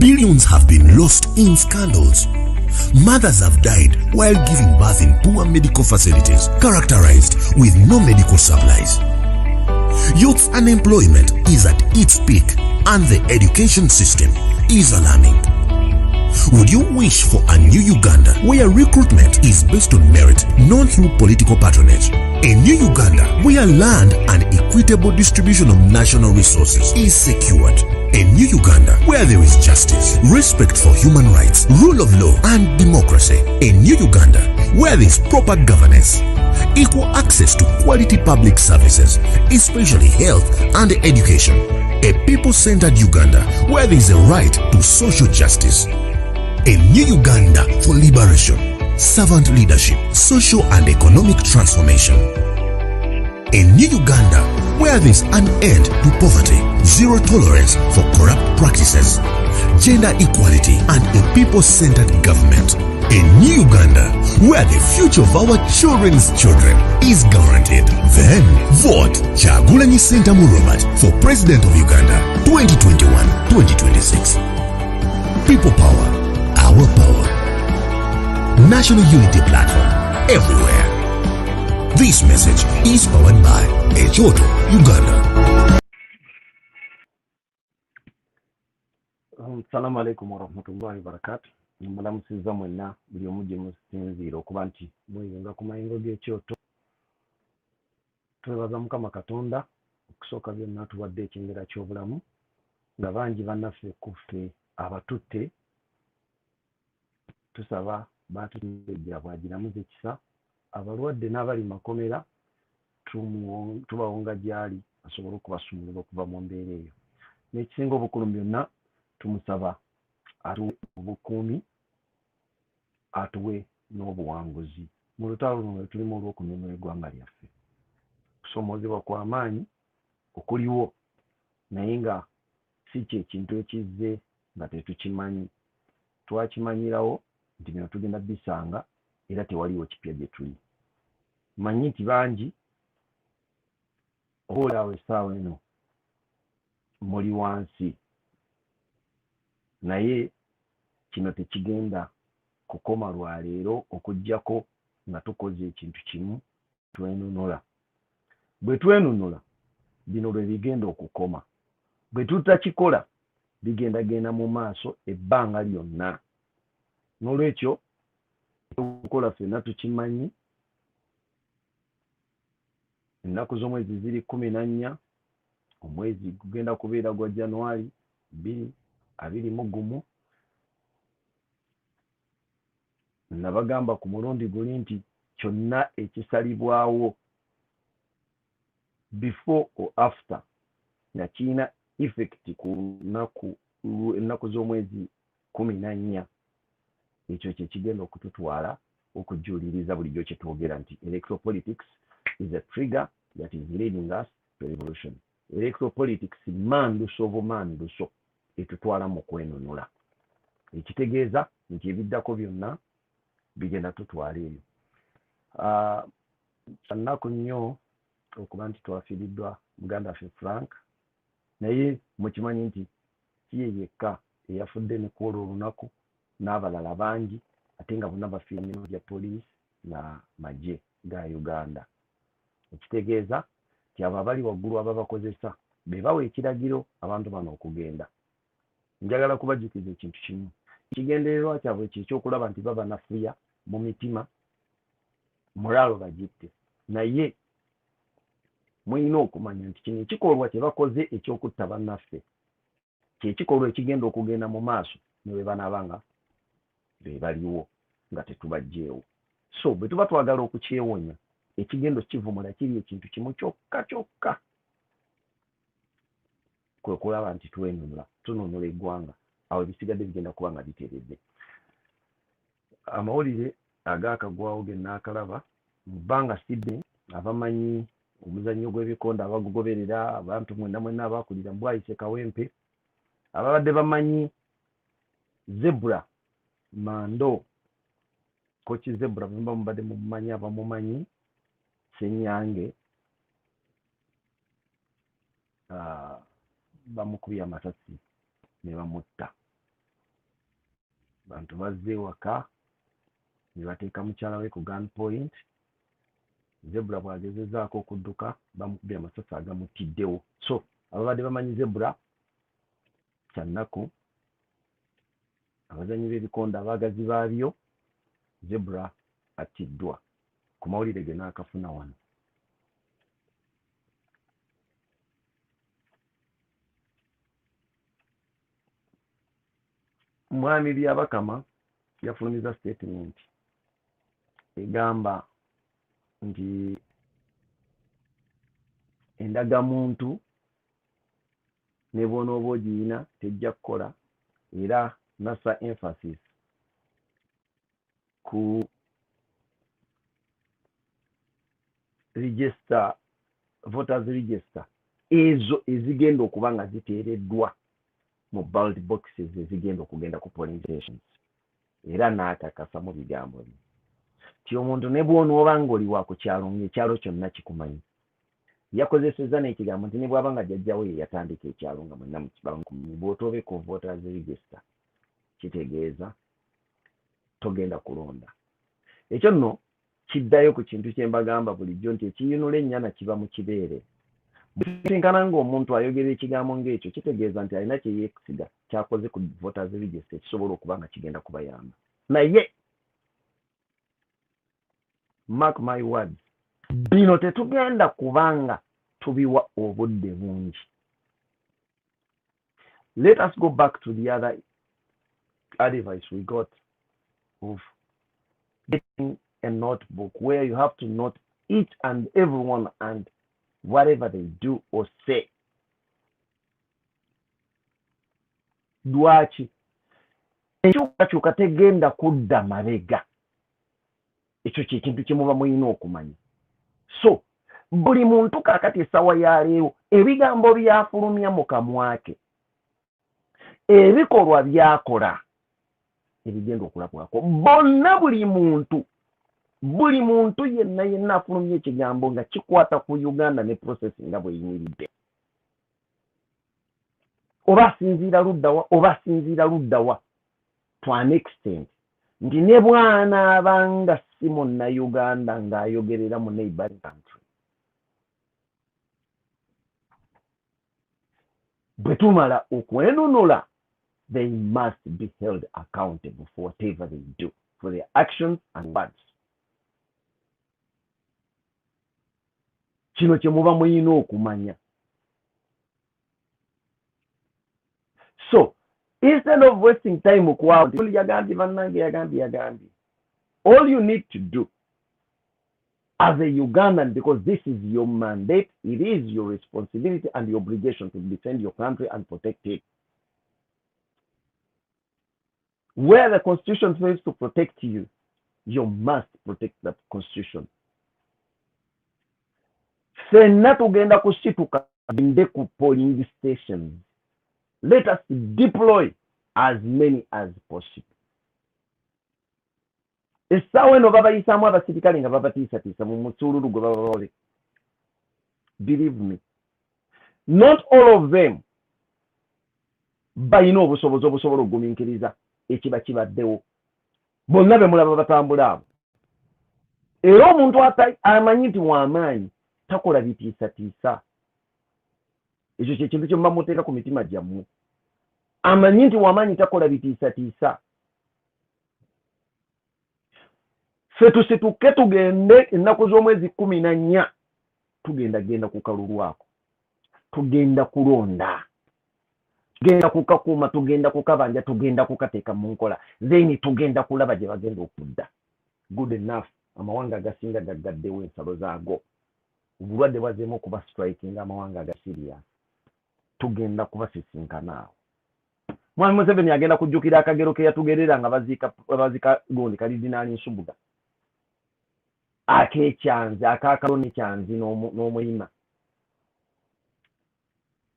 Billions have been lost in scandals. Mothers have died while giving birth in poor medical facilities, characterized with no medical supplies. Youth unemployment is at its peak, and the education system is alarming. Would you wish for a new Uganda where recruitment is based on merit, not through political patronage? A new Uganda where land and equitable distribution of national resources is secured. A new Uganda where there is justice, respect for human rights, rule of law, and democracy. A new Uganda where there is proper governance, equal access to quality public services, especially health and education. A people-centered Uganda where there is a right to social justice. A new Uganda for liberation, servant leadership, social and economic transformation. A new Uganda where there is an end to poverty, zero tolerance for corrupt practices, gender equality, and a people-centered government. A new Uganda where the future of our children's children is guaranteed. Then vote Kyagulanyi Ssentamu Robert for President of Uganda 2021-2026. People power, our power. National Unity Platform, everywhere. This message is powered by Echoto, Uganda. Assalamu alaikum wa rahmatullahi wa barakatuh. Mulamusiza mwenna buli omujje musinziira okuba nti mweyunga ku mayingo g'ekyoto. Twebaza Mukama Katonda okusooka byonna tuwadde ekyengera ky'obulamu nga bangi bannaffe kuffe abatutte tusaba baatujja bwagiramuza ekisa abalwadde n'abali makomera tubawonga gyali asobole okubasumulula okuva mu mbeera eyo. N'ekisinga obukulu byonna tumusaba atuwe obukuumi, atuwe n'obuwanguzi mu lutalo luno tulimu olw'okununula eggwanga lyaffe. Okusomoozebwa kw'amaanyi okuliwo naye nga si kye kintu ekizze nga tetukimanyi. Twakimanyirawo nti bino tugenda bisanga era tewaliwo kipya gye tuli. Manyi nti bangi oboolaawo essaawa eno muli wansi, naye kino tekigenda kukoma lwaleero okuggyako nga tukoze ekintu kimu, twenunula. Bwe twenunula bino lwe bigenda okukoma. Bwe tutakikola bigendagenda mu maaso ebbanga lyonna. N'olwekyo okukola ffenna tukimanyi. Ennaku z'omwezi ziri 14, omwezi gugenda kubeera gwa January 2021. Nabagamba ku mulundi guli nti kyonna ekisalibwawo before or after nga kirina effect ku ennaku z'omwezi 14. Ekyo kye kigenda okututwala okujuliriza bulijjo kye twogera nti electoral politics is a trigger that is leading us to revolution. Electoral politics manduso bumanduso etutwala mu kwenunula. Ekitegeeza nti ebiddako byonna bigenda tutwala eyo. Nnaku nnyo okuba nti twafiiriddwa muganda waffe Frank, naye mukimanyi nti kiye yekka eyafudde ne kwolwo olunaku n'abalala bangi ate nga bonna bafiira mu mirimu gya poliisi na magye ga Uganda. Ekitegeeza nti abo abali waggulu ababakozesa be bawa ekiragiro abantu bano okugenda. Njagala kubajjukiza ekintu kimu. Ekigendererwa kyabwe ky'ekyokulaba nti baba nafuya mu mitima mulaalo bagitte. Naye mulina okumanya nti kino ekikolwa kye bakoze ekyokutta bannaffe kyekikolwa ekigenda okugenda mu maaso ne bwe banaabanga be baliwo nga tetubajjeewo. So bwe tuba twagala okukyewonya ekigendo kivumula kiri ekintu kimu kyokka kyokka, kwe kulaba nti tununula eggwanga. Awo ebisigadde bigenda kuba nga biteredde. Amawulire agaakagwawo ge naakalaba mu bbanga sidde abamanyi omuzannyo gw'ebikonde abagugoberera, abantu mwenna abaakulira Bwayise Kawempe, ababadde bamanyi Zebra Mando, Kochi Zebra bemba mubadde mumanyi, abamumanyi Senyange bamukubye amasasi ne bamutta. abantu bazze waka ne bateeka mukyala we ku gun point. Zebra bwagezezaako okudduka bamukubye amasasi agamutiddewo. So ababadde bamanyi Zebra kyannaku, abazanyi b'ebikonde abaagazi baabyo, Zebra attiddwa. Ku mawulire ge n'akafuna wano. Mwami Byabakama yafulumiza statement egamba nti endagamuntu ne bw'onooba ogiyina tejja kukola, era nassa emphasis ku register, voters register ezo ezigenda okuba nga ziteereddwa mu ballot boxes ezigenda okugenda ku polling stations. Era n'akakasa mu bigambo bye ti omuntu ne bw'onooba ng'oli wa ku kyalo ng'ekyalo kyonna kikumanyi. Yakozesezza n'ekigambo nti ne bw'aba nga jjajjawe ye yatandika ekyalo nga mwenna mukibamukumanyi. Bw'otoobe ku voters register kitegeeza togenda kulonda. Ekyo nno kiddayo ku kintu kye mbagamba bulijjo nti ekiyinula ennyana kiba mu kibeere. Bw'otenkana ng'omuntu ayogera ekigambo ng'ekyo kitegeeza nti alina kye yeesiga kyakoze ku voters register ekisobola okuba nga kigenda kubayamba. Naye mark my words, bino tetugenda kubanga tubiwa obudde bungi. Let us go back to the other advice we got of getting a notebook where you have to note each and everyone and whatever they do or say. Dwachi ekyukakyuka tegenda kudda mabega. Ekyo kintu kye muba mulina okumanya. So buli muntu kakati essaawa ya leero ebigambo byafulumya mu kamwa ke, ebikolwa byakola ebigenda okulabwako. Bonna buli muntu yenna afulumya ekigambo nga kikwata ku Uganda ne process nga bweyimiridde. Oba sinziira luddawa to an extent nti ne bw'anaabanga si munnayuganda ng'ayogerera mu neighboring country. Bwe tumala okwenunula, they must be held accountable for whatever they do, for their actions and words. Kino kye muba muyina okumanya. So instead of wasting time yagambye, all you need to do as a Ugandan, because this is your mandate, it is your responsibility and your obligation to defend your country and protect it. Where the Constitution fails to protect you, you must protect that Constitution. Fenna tugenda kusituka binde ku polling stations. Let us deploy as many as possible. Essaawa eno babayisaamu abasirikale nga babatiisatiisa mu musululu gwe baba bawole. Believe me, not all of them balina obusobozi obusobola okugumiikiriza ekiba kibaddewo. Bonna be mulaba batambula abo. Era omuntu amanyi nti w'amaanyi takola bitiisatiisa. Ekyo kye kintu kye muba muteeka ku mitima gyammwe. Amanyi nti w'amaanyi takola bitiisatiisa. Ffe tusituke tugende ennaku z'omwezi 14 tugenda ku kalulu ako. Tugenda kulonda. Tugenda kukakuuma, tugenda kukabanja, tugenda kukateeka mu nkola. Then tugenda kulaba gye bagenda okudda. Good enough. Amawanga agasinga gaggaddewo ensalo zaago. Obulwadde bwazeemu okuba striking amawanga agasiriya. Tugenda kubasisinkana awo. Mwami Museveni agenda kujjukira akagero ke yatugerera nga bazika Gondi Kalidinaali Nsubuga. Ak'ekyanzi, akaakalo n'ekyanzi n'omuyima.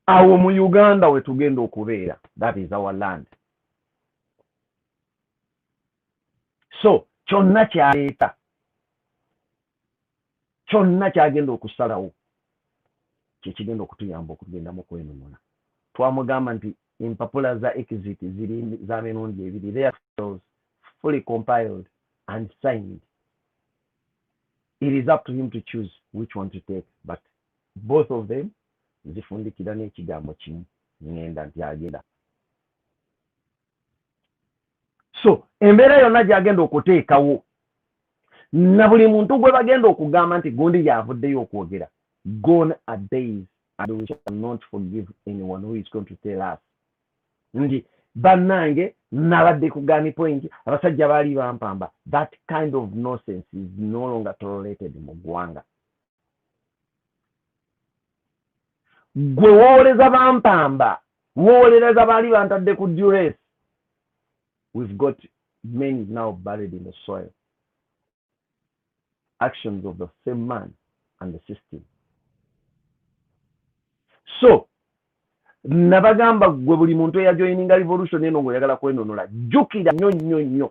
Awo mu Uganda we tugenda okubeera. That is our land. So kyonna kyaleeta, kyonna kyagenda okusalawo kyekigenda okutuyamba okugendamu kwenunula. Twamugamba nti empapula za exit ziri za mirundi ebiri. fully compiled and signed. It is up to him to choose which one to take, but both of them zifundikira n'ekigambo kimu ngenda nti agenda. So embeera yonna gy'agenda okuteekawo na buli muntu gwe bagenda okugamba nti gundi y'avuddeyo okwogera, gone are days and we shall not forgive anyone who is going to tell us nti bannange nabadde kugaani point abasajja baali bampamba. That kind of nonsense is no longer tolerated mu ggwanga. Gwe wooleza bampamba, wooleza baali bantadde ku duress. We've got many now buried in the soil. Actions of the same man and the system. So nabagamba gwe buli muntu eyajoyininga revolution eno ng'oyagala kwenonola, jjukira nnyo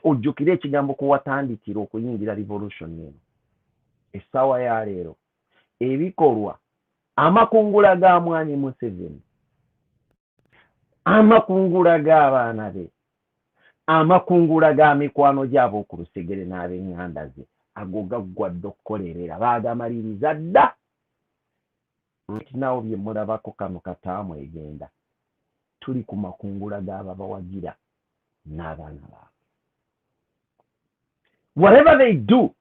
ojjukire ekigambo kwe watandikira okuyingira revolution eno. Essaawa ya leero ebikolwa amakungula ga mwami Museveni, amakungula g'abaana be, amakungula ga mikwano gyabo ku lusegere n'ab'eŋŋanda ze, ago gaggwadde okukolerera baagamaliriza dda. Right now bye mulabako kano kataamu egenda, tuli ku makungula g'ababawagira n'abaana baabwe. Whatever they do,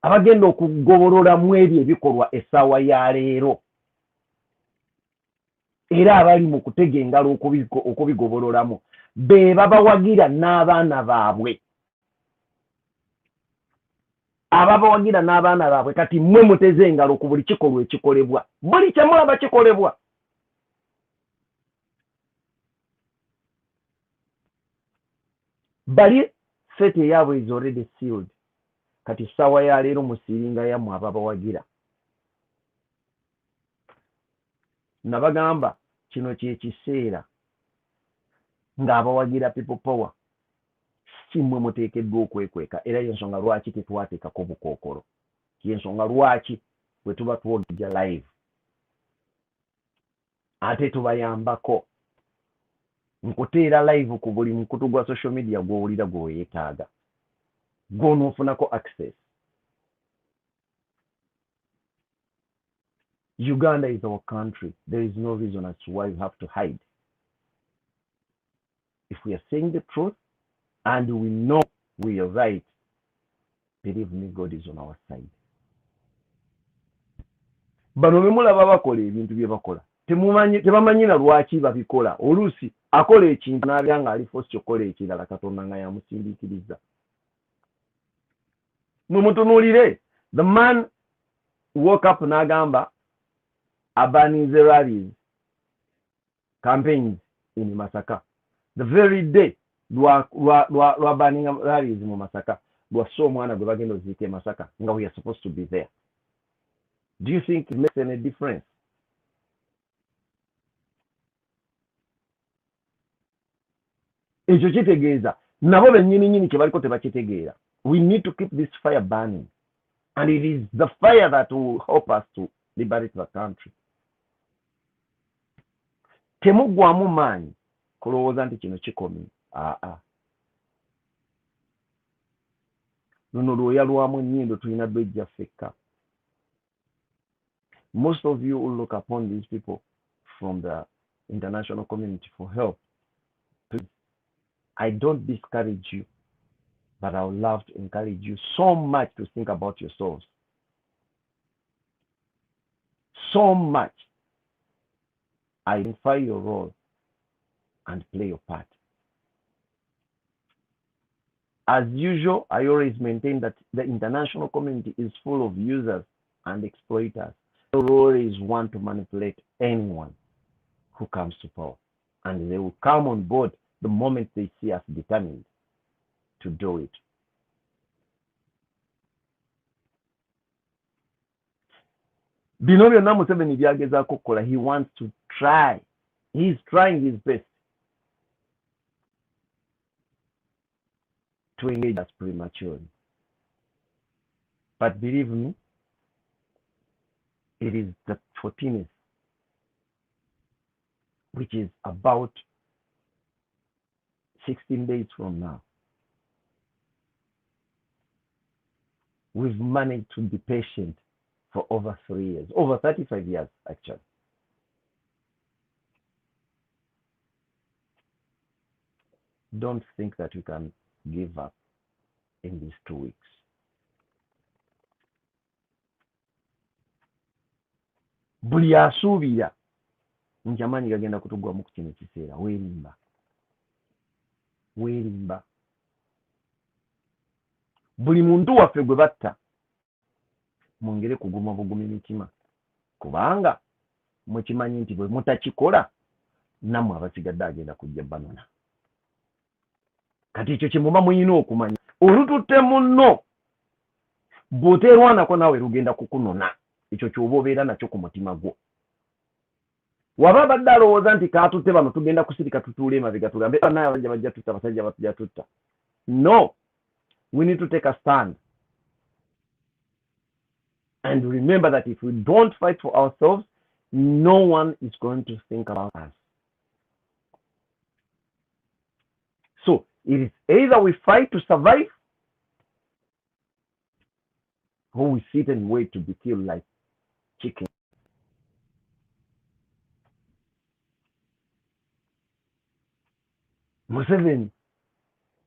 abagenda okugobololamu ebyo ebikolwa essaawa ya leero, era abali mu kutega engalo okubigobololamu be babawagira n'abaana baabwe. Ababawagira n'abaana baabwe kati mmwe muteze engalo ku buli kikolwa ekikolebwa, buli kye mulaba kikolebwa. Bali fete eyaabwe is already sealed. Kati essaawa ya leero musiiringa yammwe ababawagira. Nabagamba kino kye kiseera ng'abawagira people power si mmwe muteekeddwa okwekweka, era y'ensonga lwaki tetwateekako bukookolo, y'ensonga lwaki bwe tuba twogejja live ate tubayambako nkuteera live ku buli mukutu gwa social media gw'owulira gwe weetaaga, gw'onoofunako access. Uganda is our country. There is no reason as to why we have to hide. If we are saying the truth and we know we are right, believe me, God is on our side. Bano be mulaba bakola ebintu bye bakola, tebamanyira lwaki babikola. Oluusi akola ekintu n'abira ng'ali forced okukola ekirala, Katonda nga yamusindiikiriza. Mumutunuulire, the man woke up n'agamba abaninze rallies, campaigns in Masaka. The very day lwa banning rallies mu Masaka, lwassa omwana gwe bagenda oziika e Masaka nga we are supposed to be there. Do you think it makes any difference? Ekyo kitegeeza nabo bennyini kye baliko tebakitegeera. We need to keep this fire burning, and it is the fire that will help us to liberate the country. Temuggwamu maanyi kulowooza nti kino kikomye. Luno lwoya lwamu ennyindo tulina lwejja ffekka. Most of you will look upon these people from the international community for help. Please, I don't discourage you, but I would love to encourage you so much to think about yourselves. So much. Identify your role and play your part. As usual, I always maintain that the international community is full of users and exploiters. They always want to manipulate anyone who comes to power, and they will come on board the moment they see us determined to do it. Bino byonna Museveni byagezaako okukola. He wants to try. He's trying his best to engage us prematurely. But believe me, it is the 14th, which is about 16 days from now. We've managed to be patient for over 3 years, over 35 years, actually. Don't think that you can give up in these 2 weeks. Buli asuubira nti amaanyi gagenda kutugwamu ku kino kiseera, weerimba. Buli muntu waffe gwe batta mwongere kuguma bugumi mitima, kubanga mukimanyi nti bwe mutakikola nammwe abasigadde agenda kujja banona. Kati ekyo kye muba muyina okumanya. Olututte munno bw'oteerwanako naawe lugenda kukunona. Ekyo ky'oba obeera nakyo ku mutima gwo. Waba abadde alowooza nti kaatutte bano tugenda kusirika tutuule emabega tugambe naye abajja bajja tutta, abasajja bajja tutta. No, we need to take a stand. And remember that if we don't fight for ourselves, no one is going to think about us. So it is either we fight to survive, or we sit and wait to be killed like chicken. Museveni,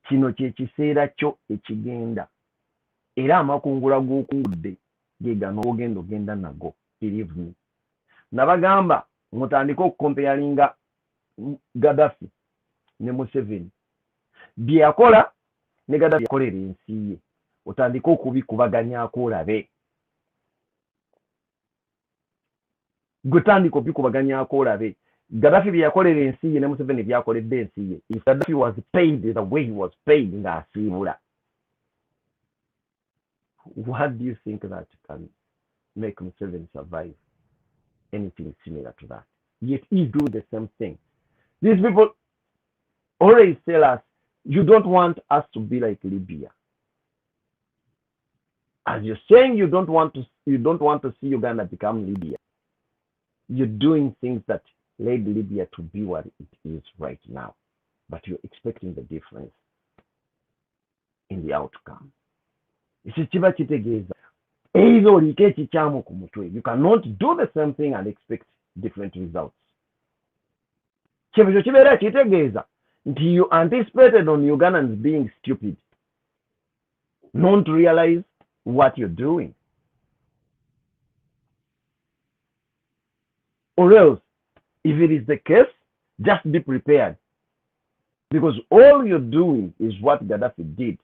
kino kye kiseera kyo ekigenda, era amakungula g'okungudde ge gano ogenda nago. Believe me. Nabagamba mutandike okukompeyalinga Gaddafi ne Museveni. Bye yakola ne Gaddafi yakolera ensi ye. Otandike okubikubaganyaako olabe. Gwe tandika okubikubaganyaako olabe. Gaddafi bye yakolera ensi ye ne Museveni byakoledde ensi ye. If Gaddafi was paid the way he was paid ng'asiibula, what do you think that can make Museveni survive anything similar to that? Yet he do the same thing. These people always tell us, you don't want us to be like Libya. As you're saying you don't want to see Uganda become Libya. You're doing things that led Libya to be what it is right now. But you're expecting the difference in the outcome. You cannot do the same thing and expect different results. You anticipated on Ugandans being stupid, not to realize what you're doing. Or else, if it is the case, just be prepared. Because all you're doing is what Gaddafi did,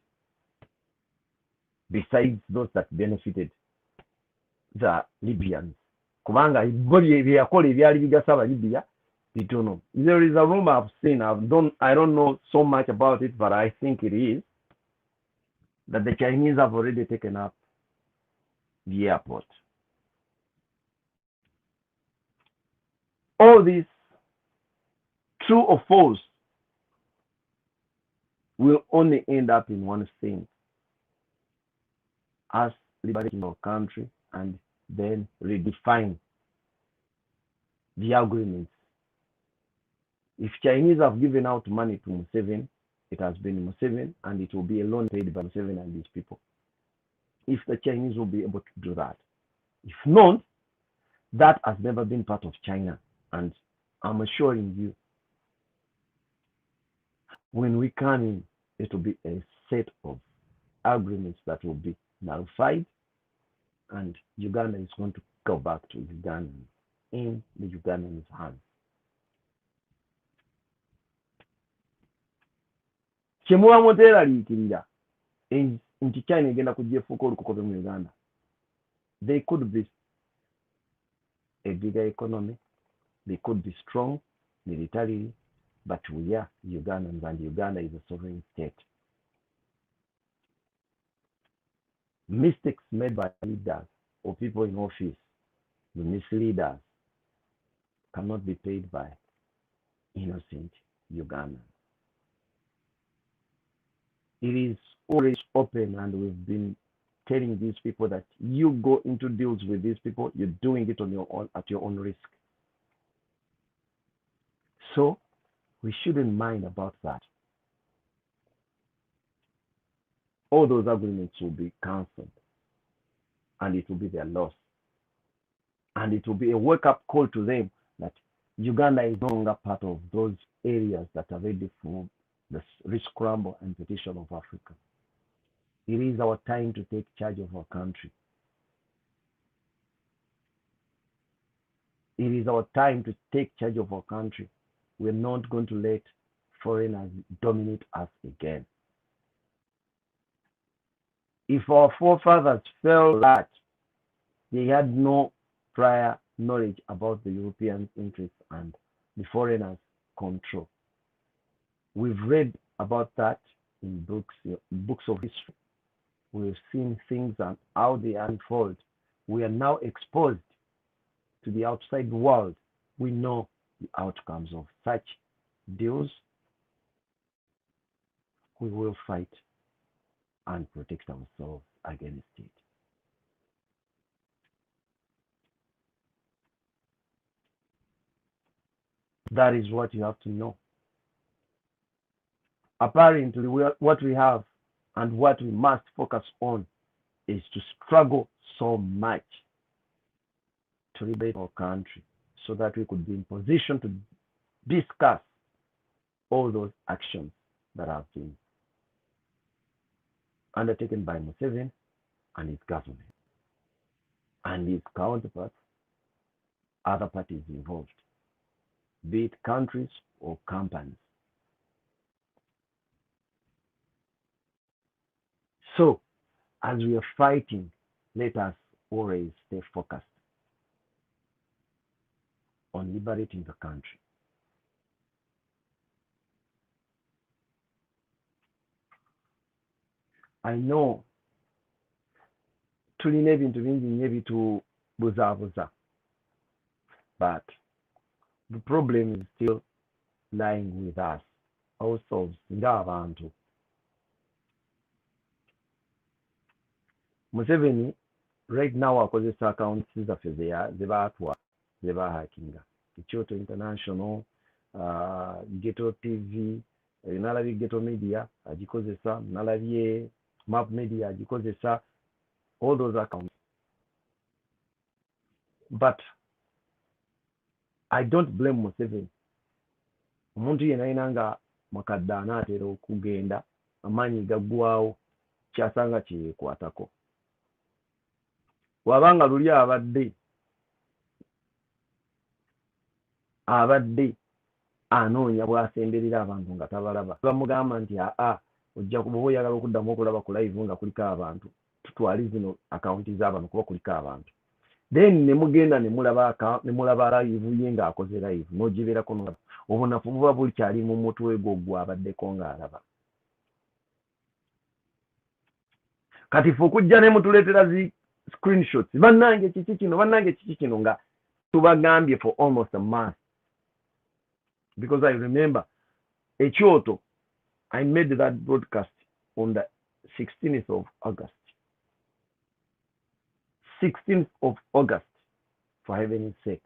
besides those that benefited the Libyans. Kubanga Libya, there is a rumor I've seen. I don't know so much about it, but I think it is that the Chinese have already taken up the airport. All this, true or false, will only end up in one thing: us liberating our country and then redefine the agreements. If Chinese have given out money to Museveni, it has been Museveni, and it will be a loan paid by Museveni and these people. If the Chinese will be able to do that. If not, that has never been part of China. And I'm assuring you, when we come in, it will be a set of agreements that will be nullified, and Uganda is going to go back to Uganda in the Ugandans' hands. Chemuwa motera liikirira nti China egenda kujja efuuka olukokobe mu Uganda. They could be a bigger economy, they could be strong militarily, but we are Ugandans, and Uganda is a sovereign state. Mistakes made by leaders or people in office, the misleaders, cannot be paid by innocent Ugandans. It is always open, and we've been telling these people that you go into deals with these people, you're doing it on your own, at your own risk. So we shouldn't mind about that. all those agreements will be cancelled, and it will be their loss. And it will be a wake-up call to them that Uganda is no longer part of those areas that are ready for the rescramble and petition of Africa. It is our time to take charge of our country. It is our time to take charge of our country. We're not going to let foreigners dominate us again. If our forefathers felt that they had no prior knowledge about the European interests and the foreigners' control, we've read about that in books of history. We've seen things and how they unfold. We are now exposed to the outside world. We know the outcomes of such deals. We will fight and protect ourselves against it. That is what you have to know. Apparently, what we have and what we must focus on is to struggle so much to liberate our country so that we could be in position to discuss all those actions that have been undertaken by Museveni and his government and his counterparts, other parties involved, be it countries or companies. So, as we are fighting, let us always stay focused on liberating the country. I know tulina ebintu bingi nnyo ebitubuzaabuza, but the problem is still lying with us, ourselves, ng'abantu. Museveni right now akozesa accounts zaffe ze bahakinga, Kyoto International, Ghetto TV, nalabye Ghetto Media agikozesa, nalabye Map Media agikozesa, all those accounts. But I don't blame Museveni. Omuntu yenna alina nga makadde anaatera okugenda amaanyi gaggwawo kyasanga kyekwatako. Wabanga luli abadde anoonya bwasemberera abantu nga tabalaba, bamugamba nti ojja kuba oyagala okuddamu okulaba ku live nga kuliko abantu, tutwali zino akawunti z'abantu kuba kuliko abantu. Then ne mugenda ne mulaba live ye ng'akoze live n'ogibeerako n'olaba, obunafu buba bukyali mu mutwe gwo gw'abaddeko ng'alaba. Kati ffe okujja ne mutuleetera zi screenshots, bannange kiki kino nga tubagambye for almost a month. Because I remember Kyoto, I made that broadcast on the 16th of August. 16th of August, for heaven's sake.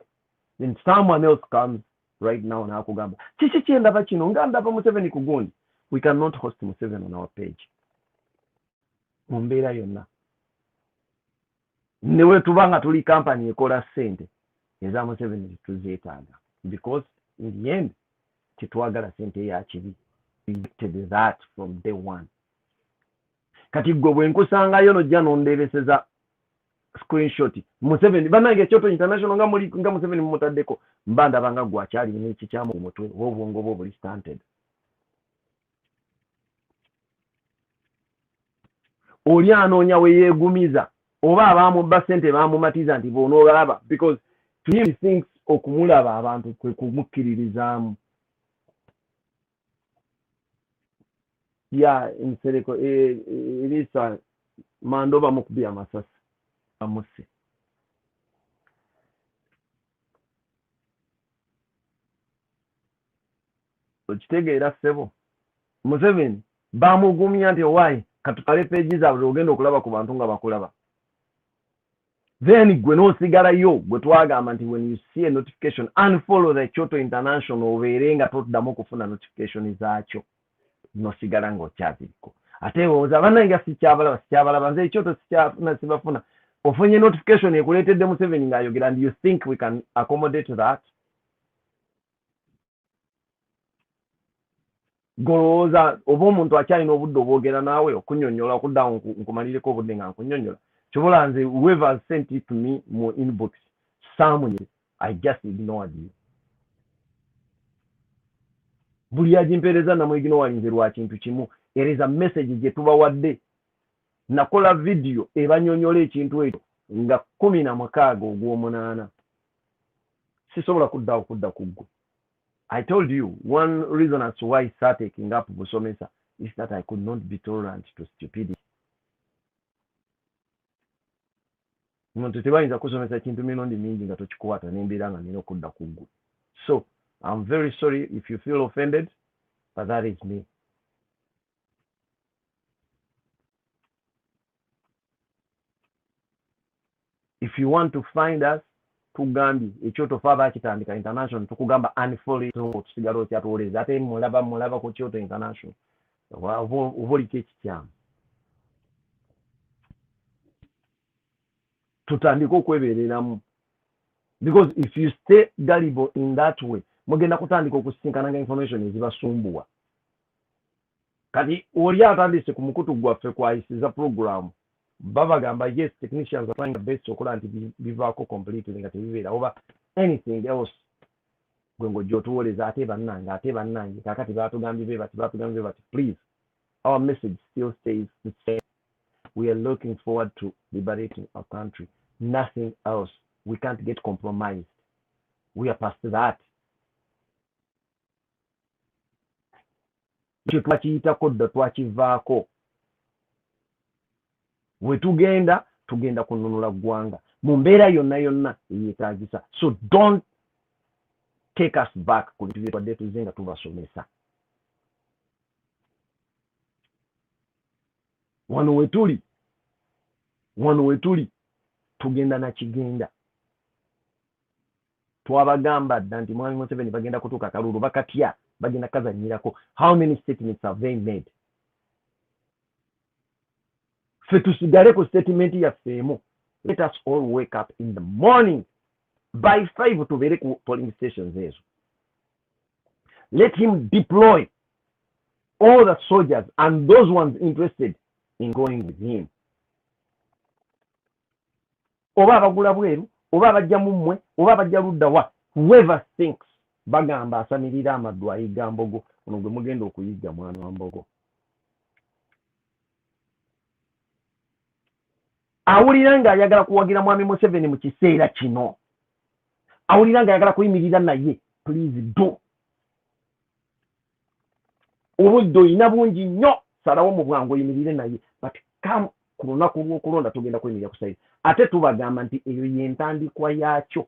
Then someone else comes right now and akugamba, kiki kyendaba kino nga ndaba Museveni ku gundi. We cannot host Museveni on our page. Mu mbeera yonna. Ne bwe tuba nga tuli kampani ekola ssente eza Museveni tuzeetaaga. Because in the end, titwagala ssente ya kibi. We did that from day one. Kati gwe bwe nkusangayo n'ojja n'ondeebeseza screenshot Museveni bannange Kyoto International nga Museveni mumutaddeko, mba ndaba nga gwe akyali n'ekikyamu mu mutwe obwongo bwo buli stunted. Oli anoonya we yeegumiza oba abamubba ssente bamumatiza nti bw'onoobalaba, because to him he thinks okumulaba abantu kwe kumukkiririzaamu. Ya Nsereko Elisa Mandoba mukubya amasasi amusse. Okitegeera ssebo, Museveni bamugumya nti owaayi katutwale peegi zaabwe ogenda okulaba ku bantu nga bakulaba. Then gwe n'osigalayo gwe twagamba nti when you see a notification unfollow the Kyoto International obeere nga toddamu okufuna notification zaakyo, n'osigala ng'okyaziriko. ate oza bananga sikyabalaba nze ekyoto sikyafuna sibafuna ofunye notification ekuleetedde Museveni ng'ayogera and you think we can accommodate that? Golowooza oba omuntu akyalina obudde obwogera naawe okunyonnyola okuddawo nkumalireko obudde nga nkunyonnyola kyobola nze whoever has sent it to me mu inbox somewhere I just ignored you. Buli agimpeereza namweginowalize lwa kintu kimu. There is a message gye tubawadde. Nakola video ebanyonyola ekintu ekyo nga 16 ogw'omunaana. Sisobola kudda ku ggwe. I told you one reason as to why I started taking up Busomesa is that I could not be tolerant to stupidity. Omuntu tebayinza kusomesa kintu mirundi mingi nga tokikwata n'embeera nga nina okudda ku ggwe. So I'm very sorry if you feel offended, but that is me. If you want to find us, tugambi ekyoto faba kitandika international tukugamba unfollow tusigala okyatuwoleza ate mulaba ku kyoto international obuliko ekikyamu tutandika okwebereramu because if you stay gullible in that way mugenda kutandika okusisinkananga information ezibasumbuwa kati oli atandise ku mukutu gwaffe kwayisiza program babagamba yes technicians are trying the best okola nti bivaako completely nga tebibeera oba anything else gwengo gyotuwoleza ate bannange kakati batugambye bati please our message still stays the same. We are looking forward to liberating our country, nothing else. We can't get compromised. We are past that. Twakiyitako dda twakivaako we tugenda kununula ggwanga mu mbeera yonna eyeetaagisa. So don't take us back ku bintu byetwadde tuze nga tubasomesa. Wano wetuli tugenda na kigenda. Twabagamba dda nti mwami Museveni bagenda kutuuka kalulu bakatya bagenda kazanyirako. How many statements have they made? Fe tusigale ku statement yaffeemu. Let us all wake up in the morning by 5 tubeere ku polling stations ezo. Let him deploy all the soldiers and those ones interested in going with him. Oba abagula bweru oba abajja mu mmwe oba abajja ludda wa whoever thinks bagamba asamirira amaddu ayiga mbogo ono gwe mugenda okuyiga mwana wa mbogo. Awulira ng'ayagala kuwagira mwami Museveni mu kiseera kino. Awulira ng'ayagala kuyimirira naye. Please do. Obudde oyina bungi nnyo salawo mu bwangu oyimirire naye. But come ku lunaku lw'okulonda tugenda kuyimirira ku sayidi. Ate tubagamba nti eyo y'entandikwa yaakyo.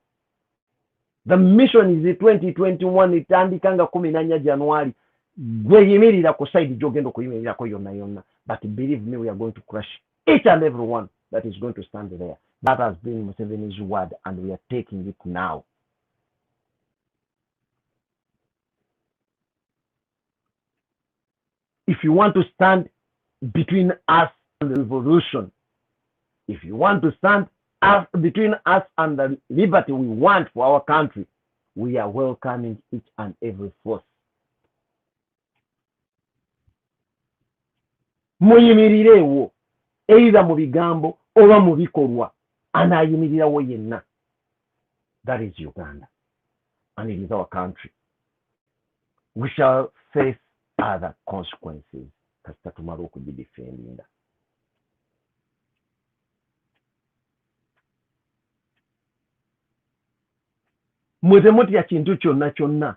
The mission is 2021 etandika nga 14 January. Gwe yimirira ku sayidi gy'ogenda okuyimirirako yonna. But believe me, we are going to crush each and every one that is going to stand there. That has been Museveni's word, and we are taking it now. If you want to stand between us and the revolution, if you want to stand between us and the liberty we want for our country, we are welcoming each and every force. Muyimirirewo either mu bigambo oba mu bikolwa anaayimirirawo yenna. That is Uganda, and it is our country. We shall face other consequences kasita tumala okugidefendinga. Mweze mutya kintu kyonna.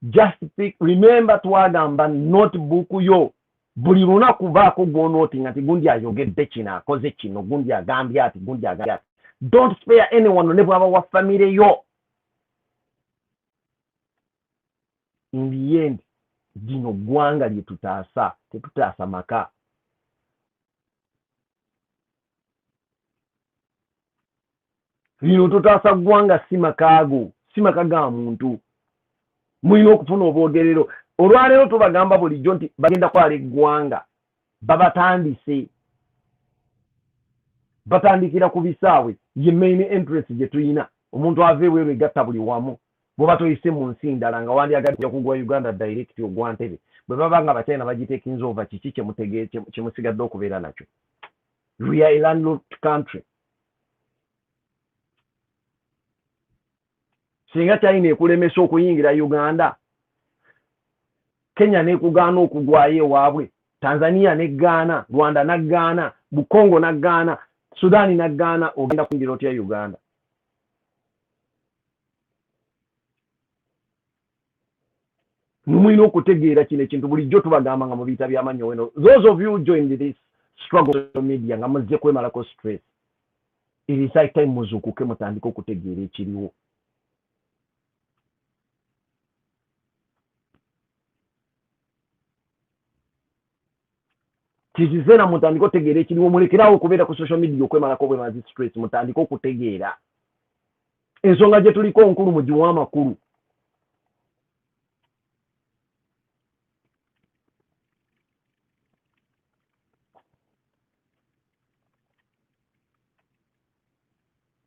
Just remember twagamba notebook yo buli lunaku baako gw'onootinga nti gundi ayogedde kino akoze kino gundi agambye ati gundi agambye ati. Don't spare anyone ne bw'aba wa famire yo. In the end, lino ggwanga lye tutaasa, tetutaasa maka. Lino tutaasa ggwanga si makaago, si maka ga muntu. Mulina okufuna obwogerero. Olwaleero tubagamba bulijjo nti bagenda kwala eggwanga. babatandise batandikira ku bisaawe ye main interest gye tuyina omuntu ave weeru egatta buli wamu bw'oba toyise mu nsi ndala nga wandyagadde kugwa Uganda direct ogwa Ntebe bwe baba nga Bachina bagitekinze over kiki kyemusigadde okubeera nakyo. We are a landlocked country. Singa China ekulemesa okuyingira Uganda, Kenya n'ekugaana okugwayo ewaabwe, Tanzania n'eggaana, Rwanda n'aggaana, Bukongo n'aggaana, Sudan n'aggaana, ogenda kuyingira otya Uganda? Mulina okutegeera kino ekintu bulijjo tubagamba nga mu biita by'amannyo weno. Those of you who joined this struggle social media nga muzze kwemalako stress, it is high time muzuukuke mutandike okutegeera ekiriwo. Kizizeera mutandike okutegeera ekiriwo, mulekerawo okubeera ku social media okwemalako bwemazi stress, mutandike okutegeera ensonga gye tuliko nkulu mugiwa amakulu.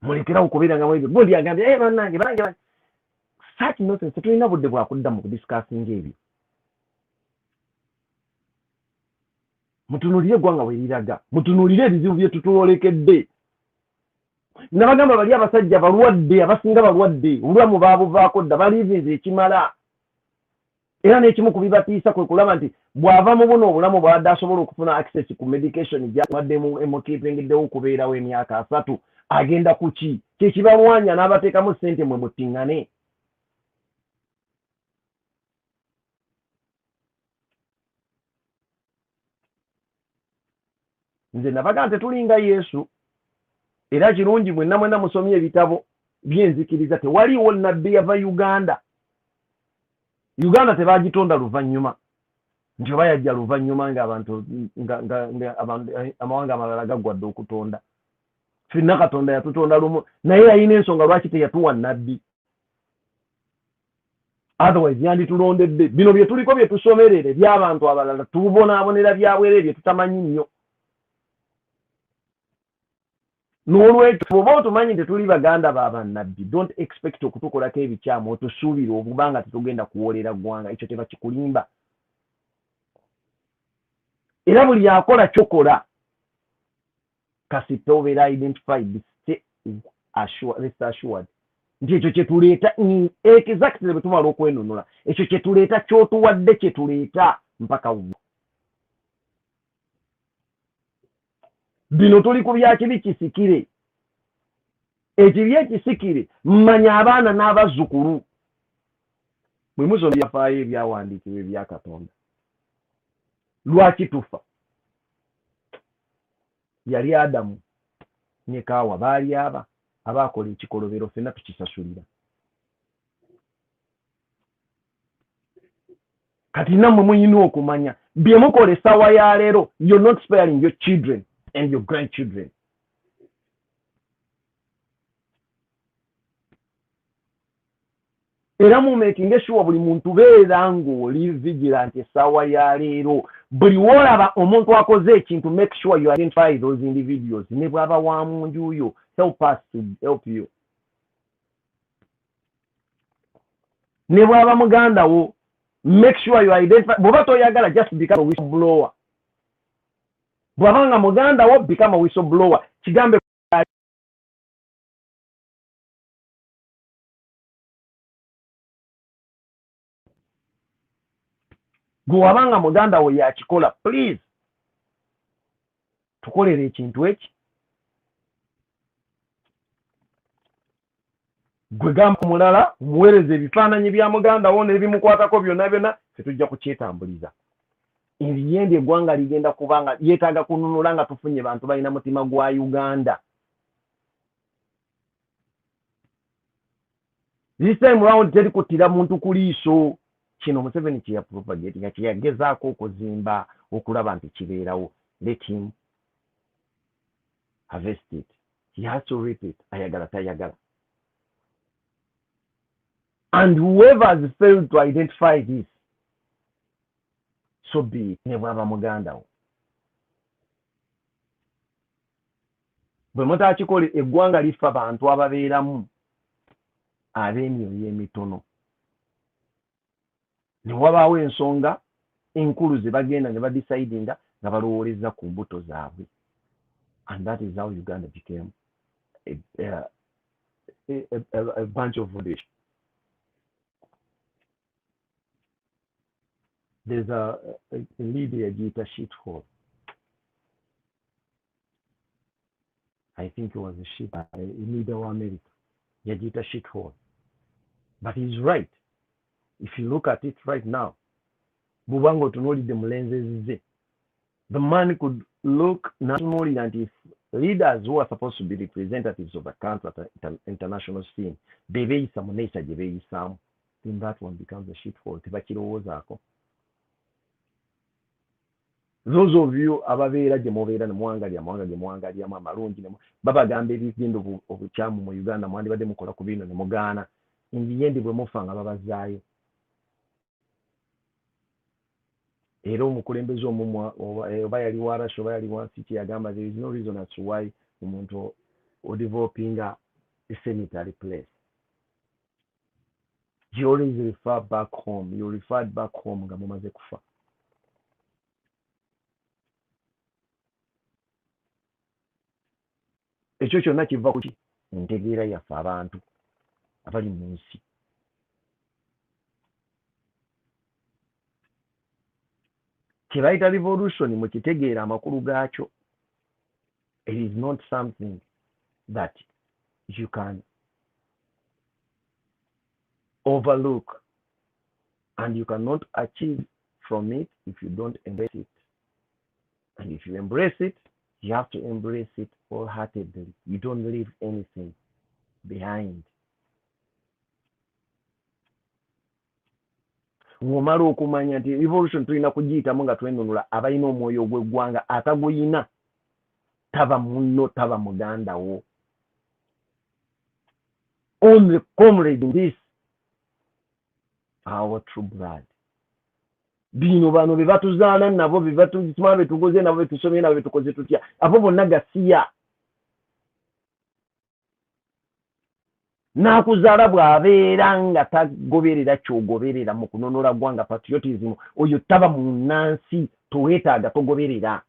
Mulekerawo okubeera nga mwebyo bondi agambye bannange such nonsense tulina budde bwakudda mu kudiscussinga ebyo. Mutunuulire eggwanga bwe liraga, mutunuulire ebizibu bye tutwolekedde. Nabagamba bali abasajja balwadde, abasinga balwadde, obulamu baabuvaako dda, baliivinze ekimala. Era n'ekimu ku bibatiisa kwe kulaba nti bw'ava mu buno obulamu bw'adde asobola okufuna access ku medication gy'abadde emukiipingiddewo okubeerawo emyaka 3, agenda ku ki? Kyekibalwanya n'abateekamu ssente mwe muttiŋŋane. Nze nabaga tetulinga Yesu, era kirungi mwenna musomye ebitabo by'enzikiriza. Tewaliwo nnabbi yava Uganda. Uganda tebagitonda luvannyuma nti oba yajja luvannyuma ng'abantu amawanga amalala gaggwadde okutonda. Ffenna Katonda yatutonda lumu, naye yalina ensonga lwaki teyatuwa nnabbi. Otherwise yanditulondedde. Bino bye tuliko bye tusomerere by'abantu abalala tubonaabonera byabwere bye tutamanyi nnyo. N'olwekyo bw'oba otumanyi nti tuli baganda b'abannabbi, don't expect okutukolako ebikyamu otusuubire obubanga tetugenda kuwoolera ggwanga. Ekyo tebakikulimba. Era buli akola kyokola kasita obeera identified, rest assured nti ekyo kyetuleeta exactly bwe tumala okwenunula, ekyo kyetuleeta kyotuwadde kyetuleeta mpaka wuno. Bino tuli ku byakibi kisikire. Ekibi ekisikire mmanya abaana n'abazzukulu. Bwe musoma byafaayo ebyawandiikibwa ebya Katonda. Lwaki tufa? Yali Adamu ne Kaawa baali abaakola ekikolobero, ffenna tukisasulira. Kati nammwe muyina okumanya bye mukola essaawa ya leero, you're not sparing your children and your grandchildren. Era mu making sure buli muntu beera ng'oli vigilant essaawa ya leero. Buli woolaba omuntu akoze ekintu, make sure you identify those individuals. Ne bw'aba wa mu nju yo, help us to help you. Ne bw'aba muganda wo, make sure you identify. Bw'oba toyagala, just become a whistleblower. Bw'aba nga muganda wo, become a whistleblower. Kigambe gwe wabanga muganda wo yakikola, please tukolere ekintu eki. Gwe gamba omulala muweereze ebifaananyi bya muganda wo n'ebimukwatako byonna tetujja kukyetambuliza. Ebyendi eggwanga ligenda kubanga yeetaaga kununula nga tufunye bantu balina mutima gwa Uganda. This time round teri kuttira muntu ku liiso. Kino Museveni kye yapropagate nga kyeyagezaako okuzimba okulaba nti kibeerawo. Let him harvest it. He has to reap it. Ayagala tayagala. And whoever has failed to identify this, so be it. Ne bw'aba muganda wo. bwe mutakikole eggwanga lifa abantu ababeeramu ab'emyoyo emitono. Ne wabaawo ensonga enkulu ze bagenda ne badecidinga nga balowooleza ku mbuto zaabwe. And that is how Uganda became a bunch of rubbish. There's a leader yagiyita shithole. I think it was a leader of America. Yagiyita shithole. But he's right. If you look at it right now, Bubango tunoli de mulenze, the man could look nationally, and if leaders who are supposed to be representatives of the country at the international scene, then that one becomes a shithole. Those of you ababeera gye mubeera ne mwangalya amalungi ne babagamba ebigenda obukyamu mu Uganda mwandibadde mukola ku bino ne mugaana, in the end bwe mufa nga babazaayo. Era omukulembeze omumu oba yali wa Russia oba yali wa City yagamba there is no reason as to why omuntu developing a sanitary place. You always refer back home. You referred back home nga mumaze kufa. Ekyo kyonna kiva ku ki? Entegeera yaffe abantu abali mu nsi. Kibayita revolution mu kitegeera amakulu gaakyo. It is not something that you can overlook, and you cannot achieve from it if you don't embrace it. And if you embrace it, you have to embrace it wholeheartedly. You don't leave anything behind. Ng'omala okumanya nti revolution tulina kugiyitamu nga twenunula abalina omwoyo ogw'eggwanga, ataguyina taba munno taba muganda wo. Only comrade in this, our true blood. Bino bano be batuzaala nabo be batutuma be tugoze nabo be tusomye nabo be tukoze tutya, abo bonna gasiya. Nakuzaala bw'abeera nga tagoberera kyogoberera mu kunonola ggwanga patriotism, oyo taba mu nnansi, toweetaaga togoberera.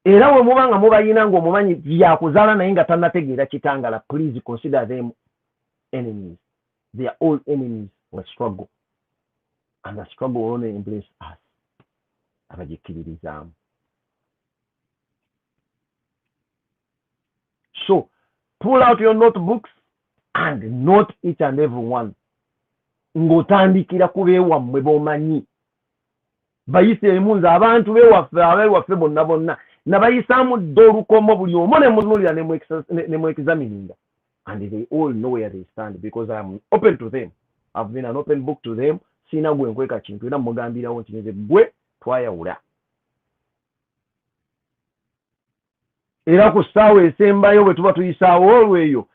Era bwe muba nga mubayina ng'omumanyi byakuzaala naye nga tannategeera kitangala, please consider them enemies. They are all enemies of a struggle. And the struggle will only embrace us. Abagikiririzaamu. So, pull out your notebooks and note each and every one. Ng'otandikira ku beewammwe b'omanyi. Bayise emunza abantu beewaffe bonna bonna. Nabayisaamu dda olukomo buli omu ne mutunulira ne mu-examininga. And they all know where they stand because I am open to them. I've been an open book to them. Sina gwe nkweka kintu era mugambirawo nti nze gwe twayawula. Era ku ssaawa esembayo bwe tuba tuyisaawo olweyo,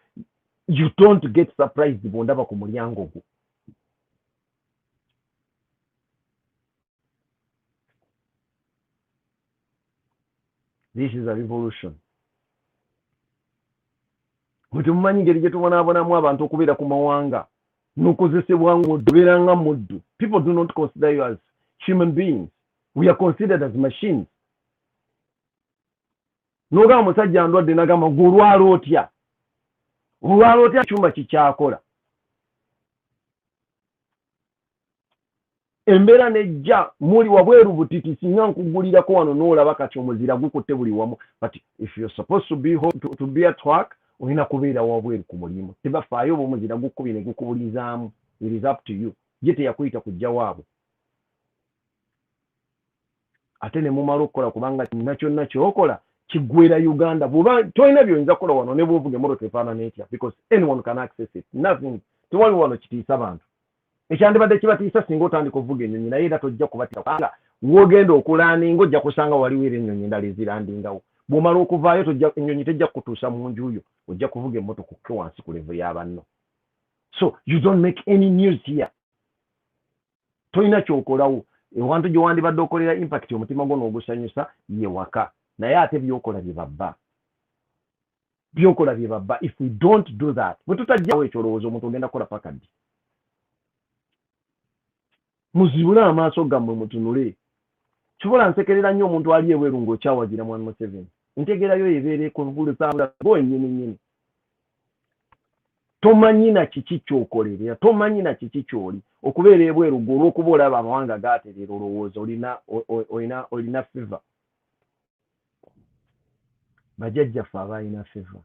you don't get surprised bw'ondaba ku mulyango gwo. This is a revolution. Muti mumanyi ngeri gye tubonaabonamu abantu okubeera ku mawanga n'okozesebwa ng'obeera nga muddu. People do not consider you as human beings. We are considered as machines. N'ogamba musajja ndwadde n'agamba gwe olwala otya? Olwala otya kyuma kikyakola? Embeera nejja muli wabweru butiti singa nkugulirako wano n'olaba kati omuzira gukutte buli wamu. But if you're supposed to be home, to be at work, olina kubeera wabweru ku mulimu. Tebafaayo b'omuzira gukubye ne gukubulizaamu. It is up to you. Ye teyakuyita kujja waabwe. Ate ne mumala okukola kubanga kina kyonna ky'okola kiggwera Uganda. Bw'oba tolina by'oyinza kukola wano ne bw'ovuga emmotoka efaanana etya, because anyone can access it. Nothing. Tewali wano kitiisa bantu. Ekyandibadde kibatiisa singa otandika okuvuga ennyonyi naye era tojja kubatira kubanga w'ogenda okulaaninga ojja kusanga waliwo era ennyonyi endala ezirandingawo. Bw'omala okuvaayo ennyonyi tejja kukutuusa mu nju yo, ojja kuvuga emmotoka okke wansi ku level ya banno. So you don't make any news here. Tolina ky'okolawo. ewantu gyewandibadde okolera impact omutima gwo n'ogusanyusa ye waka naye ate byokola bye babba if we don't do that bwe tutajjawo ekyolowooza omuntu ogenda kukola paka ddi muzibule amaaso gammwe mutunule kibola nsekerera nnyo omuntu ali ebweru ng'okyawagira mwami Museveni ntegerayo ebeera ekonvulesabula ennyini tomanyi na kiki kyokolerera tomanyi na kiki kyoli okubeera ebweru gwe olw'okuba olaba amawanga gaaterera olowooza olina fiva bajjajjaffe abaalina fiva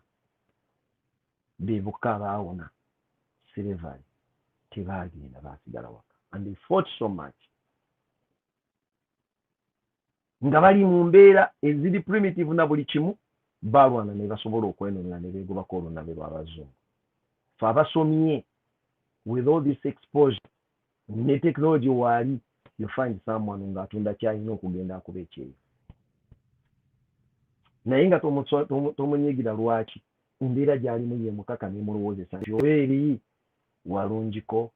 beebuka abaawona sirevali tebaagenda baasigala waka and they fought so much nga bali mu mbeera eziri primitive na buli kimu balwana ne basobola okwenonera ne beegobako olunabe lw'abazungu fe abasomye with all this exposure ne technology waali you find someone ng'atunda kyalina okugenda akuba ekyeyo naye nga tomunyigira lwaki embeera gy'alimu ye mukaka nemulowoozesa nti oba eri walungiko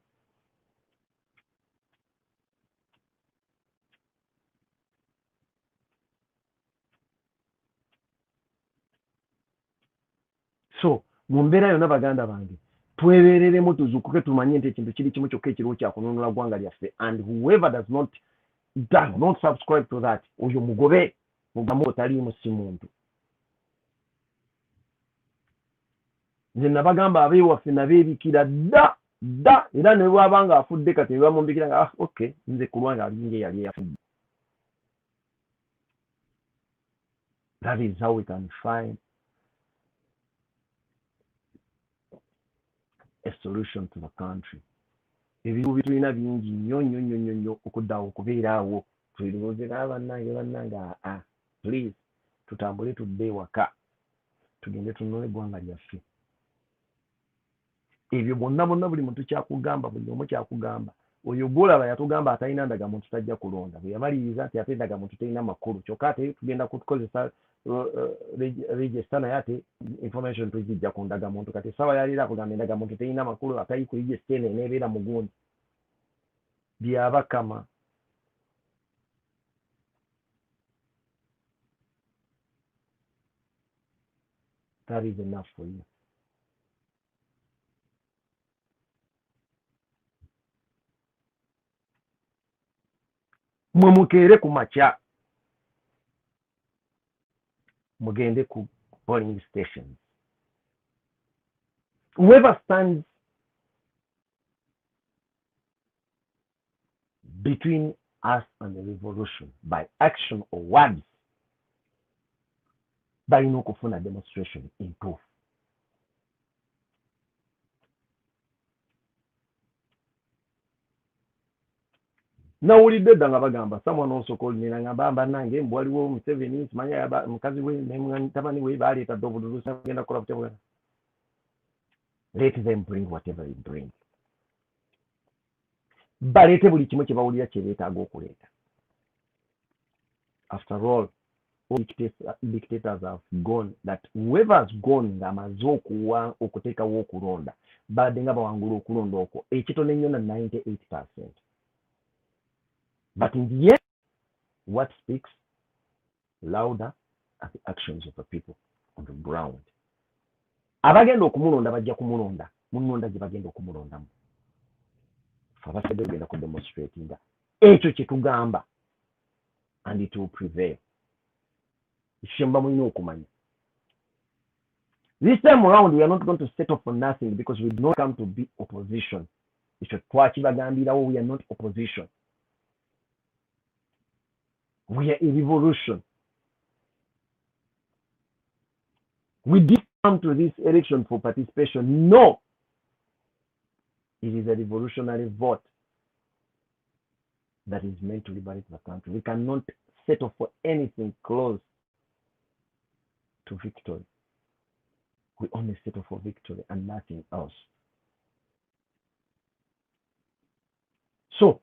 so mu mbeera yonna baganda bange twebeereremu tuzukuke tumanye nti ekintu kiri kimu kyokka ekiriwo kyakununula ggwanga lyaffe and whoever does not subscribe to that oyo mugobe mugamu otaliimu si muntu nze nabagamba abeewaffe nabeebikira dda era ne bwaba nga afudde kati ne bamumbikira nga okay nze ku lwange alinga eyali eyafudde that is how we can find a solution to the country. Ebibu bitulina bingi nnyo okuddawo okubeeraawo twerowoozera bannange please tutambule tudde ewaka tugende tununule eggwanga lyaffe ebyo bonna buli muntu kyakugamba buli omu kyakugamba oyo gwolaba yatugamba atalina ndagamuntu tajja kulonda bwe yamaliriza nti ate ndagamuntu terina makulu kyokka ate tugenda kutukozesa register naye ate information tugijja ku ndagamuntu kati sawa yalira akugamba endagamuntu terina makulu atayi ku register eno eneebeera mu gundi byabakama that is enough for you. Mwe mukeere ku makya mugende ku polling stations. Whoever stands between us and the revolution by action or words balina okufuna demonstration in proof. Nawulidde dda nga bagamba someone also called me ngamba nange mbwaliwo Museveni simanya mukazi we nemutabani we baleetadde obululu sagenda kukola butya. Let them bring whatever they bring. Baleete buli kimu kye bawulira kye beetaaga okuleeta. After all dictators have gone, that whoever has gone ng'amaze okuteekawo okulonda badde nga bawangula okulonda okwo ekitone nnyo na 98%. But in the end, what speaks louder are the actions of the people on the ground. Abagenda okumulonda bajja kumulonda munonda gye bagenda okumulondamu. Abafedde bagenda kudemonstratinga ekyo kye tugamba and it will prevail. Ishemba mulina okumanya. This time around we are not going to settle for nothing because we do not come to be opposition. Ekyo twakibagambirawo, we are not opposition. We are a revolution. We did come to this election for participation. No. It is a revolutionary vote that is meant to liberate the country. We cannot settle for anything close to victory. We only settle for victory and nothing else. So,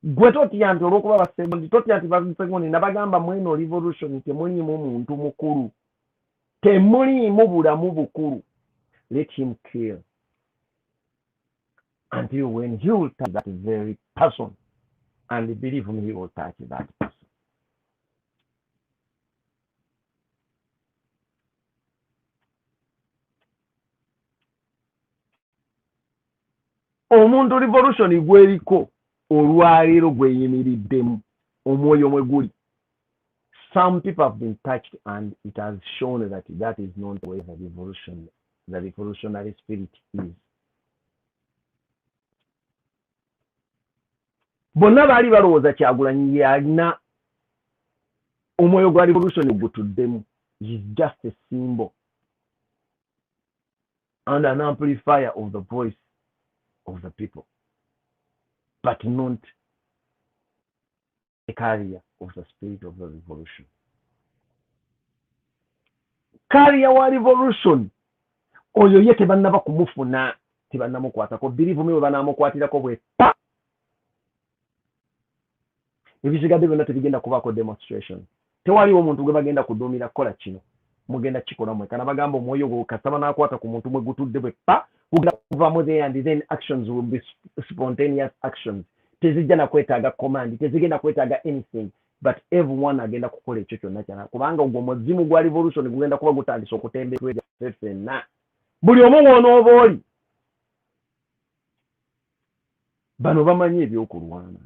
gwe totya nti olw'okuba basegondi totya nti basegondi nabagamba mweno revolution temuliimu muntu mukulu, temuliimu bulamu bukulu. Let him kill until when he will touch that very person And believe me, he will touch that person. Omuntu revolution gweriko olwaleero gweyimiriddemu omwoyo mwe guli. Some people have been touched and it has shown that that is not the way the revolutionary spirit is. Bonna baali balowooza Kyagulanyi yalina omwoyo gwa revolution gutuddemu. Is just a symbol and an amplifier of the voice of the people, but not a carrier of the spirit of the revolution. Carrier wa revolution oyo ye tebannaba kumufuna, tebannamukwatako. Believe me, banamukwatirako bwe pa ebisigadde byonna tebigenda kubaako demonstration. Tewaliwo omuntu gwe bagenda kuduumira kukola kino, mugenda kikola mweka. Nabagamba omwoyo gwo kasaba n'akwata ku muntu mwe gutudde bwe pa gugenda kuvaamu there, and then actions will be spontaneous actions. Tezijja na kwetaaga command, tezigenda kwetaaga anything, but everyone agenda kukola ekyo kyonna kyana, kubanga ogwo muzimu gwa revolution gugenda kuba gutandisa okutembera ffenna. Buli omu w'onooba oli, bano bamanyi ebyokulwana.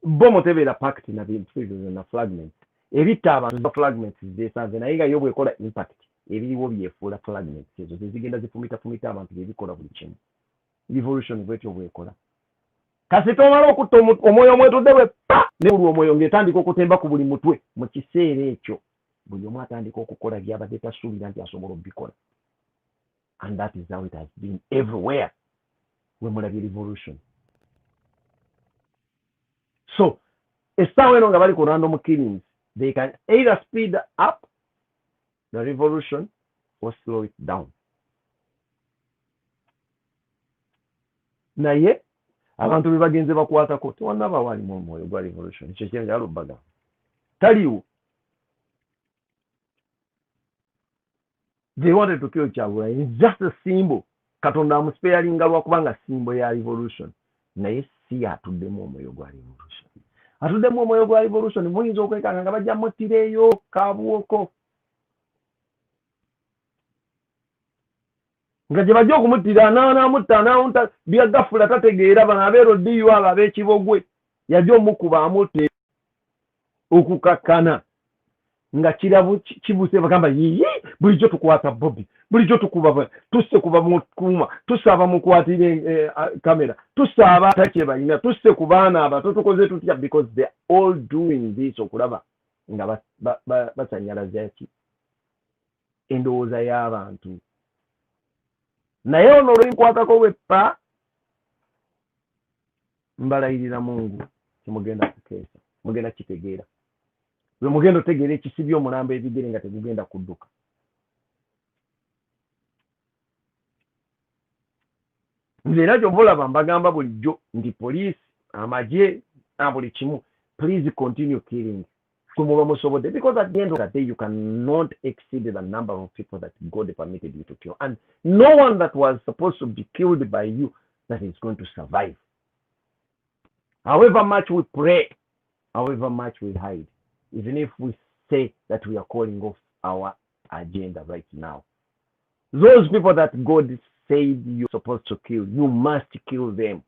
Bo mutebeera pact na bintu na fragments. Ebitta abantu fragments zeesanze, naye nga yo bw'ekola impact ebiriwo byefuula fragments ezo zigenda zifumita abantu byebikola buli kimu. Revolution bwetyo bwekola. Kasi tomala okutta omwoyo omwetudde bwe pa ne buli omwoyo ng'etandika okutemba ku buli mutwe. Mu kiseera ekyo buli omu atandika okukola byabadde tasuubira nti asobola okubikola. And that is how it has been everywhere we mulabye revolution. So essaawa eno nga bali ku random killings, they can either speed up the revolution or slow it down. Naye abantu be bagenze bakwatako tewannaba walimu omwoyo gwa revolution. Ekyo kyenjala obbaga taliwo. They wanted to kill Kyagulanyi. It's just a symbol. Katonda amuspearinga lwakubanga symbol ya revolution. Naye si atuddemu omwoyo gwa revolution. Atuddemu omwoyo gwa revolution muyinza okwekanga nga bajja muttireyo kabuoko. Nga gye bajja okumuttira n'amutta byagafula tategeera bano abeerodiyo abo ab'ekibogwe yajja omukuba amutte okukakkana nga kirabu kibuse bagamba yiyi bulijjo tukwata Bobby, bulijjo tukuba tusse kuba mukuuma, tusaba mukwatire kamera, tusaba takye balina, tusse ku baana abato tukoze tutya, because they are all doing this okulaba nga basanyalaza ki endowooza y'abantu. Naye ono olwenkwatako bweppa mbalayirira Mungu temugenda kukeesa, mugenda kitegeera. Lwe mugenda otegeera ekisibye omulambo ebigere nga tegugenda kudduka. Nze era kyova olaba mbagamba bulijjo nti poliisi, amagye na buli kimu, please continue killing. Kumuba musobodde, because at the end of the day you cannot exceed the number of people that God permitted you to kill, and no one that was supposed to be killed by you that is going to survive. However much we pray, however much we hide, even if we say that we are calling off our agenda right now, those people that God said you're supposed to kill, you must kill them.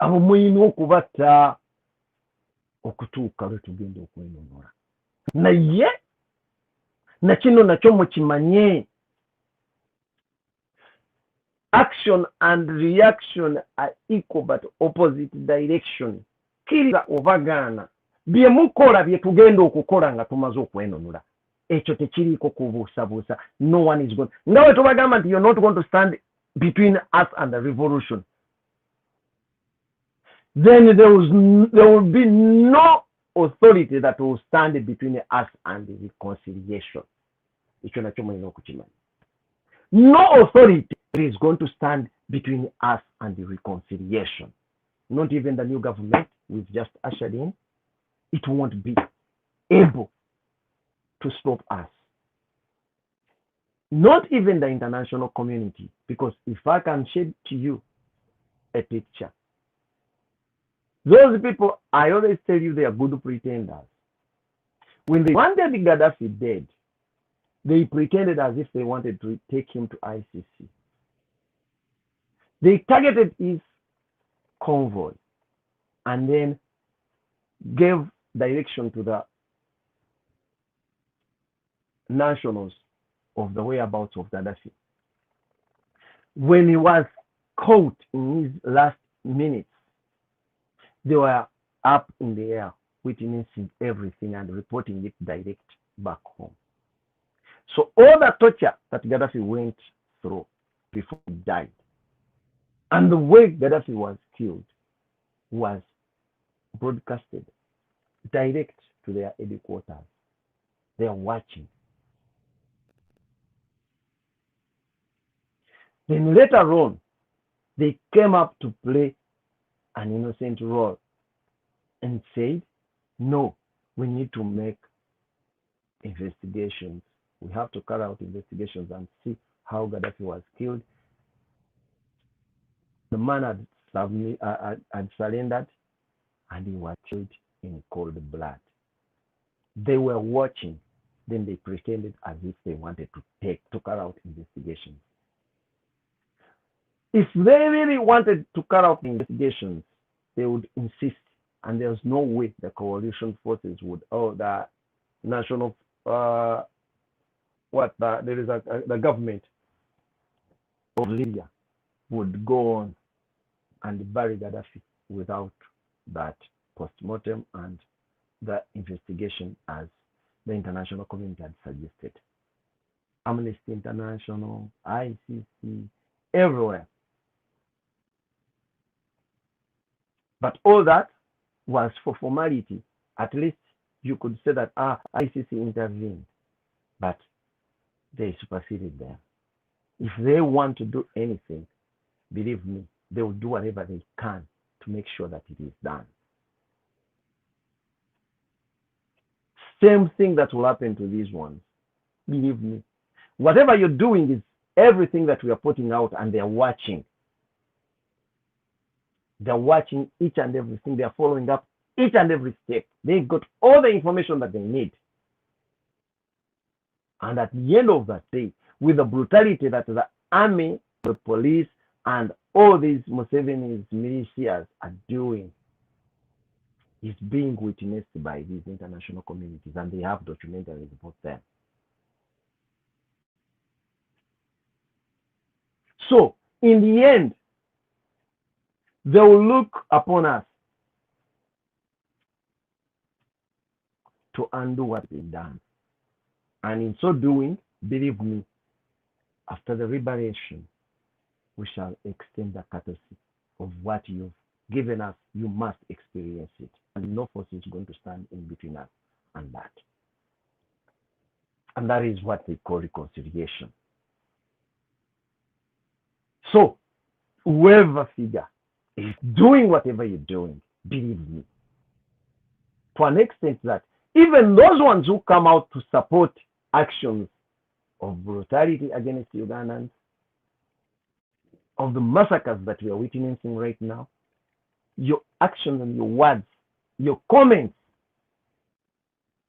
Abo muyina okubatta okutuuka lwe tugenda okwenunula. Naye nakino nakyo mukimanye, action and reaction are equal but opposite direction. Kiriza obagaana bye mukola bye tugenda okukola nga tumaze okwenunula, ekyo tekiriiko kubuusabuusa. No one is going. Nga bwe tubagamba nti you're not going to stand between us and the revolution, then there will be no authority that will stand between us and the reconciliation. Ekyo nakyo mulina okukimanya. No authority is going to stand between us and the reconciliation. Not even the new government we've just ushered in. It won't be able to stop us. Not even the international community, because if I can share to you a picture, those people, I always tell you, they are good pretenders. When they wanted Gaddafi dead, they pretended as if they wanted to take him to ICC. They targeted his convoy and then gave direction to the nationals of the whereabouts of Gaddafi. When he was caught in his last minutes, they were up in the air, witnessing everything and reporting it direct back home. So all the torture that Gaddafi went through before he died, and the way Gaddafi was killed, was broadcasted direct to their headquarters. They are watching. Then later on, they came up to play an innocent role and said, no, we need to make investigations. We have to carry out investigations and see how Gaddafi was killed. The man had surrendered and he was killed in cold blood. They were watching. Then they pretended as if they wanted to carry out investigations. If they really wanted to carry out investigations, they would insist, and there's no way the coalition forces would, the national, the government of Libya would go on and bury Gaddafi without that post-mortem and the investigation as the international community had suggested. Amnesty International, ICC, everywhere. But all that was for formality. At least you could say that ICC intervened, but they superseded them. If they want to do anything, believe me, they will do whatever they can to make sure that it is done. Same thing that will happen to these ones. Believe me. Whatever you're doing is everything that we are putting out, and they're watching. They're watching each and everything. They're following up each and every step. They've got all the information that they need. And at the end of that day, with the brutality that the army, the police, and all these Museveni's militias are doing, is being witnessed by these international communities, and they have documentaries about them. So, in the end, they will look upon us to undo what they've done. And in so doing, believe me, after the liberation, we shall extend the courtesy of what you've given us. You must experience it. And no force is going to stand in between us and that. And that is what they call reconciliation. So, whoever figure is doing whatever you're doing, believe me, to an extent that even those ones who come out to support actions of brutality against Ugandans, of the massacres that we are witnessing right now, your actions and your words, your comments,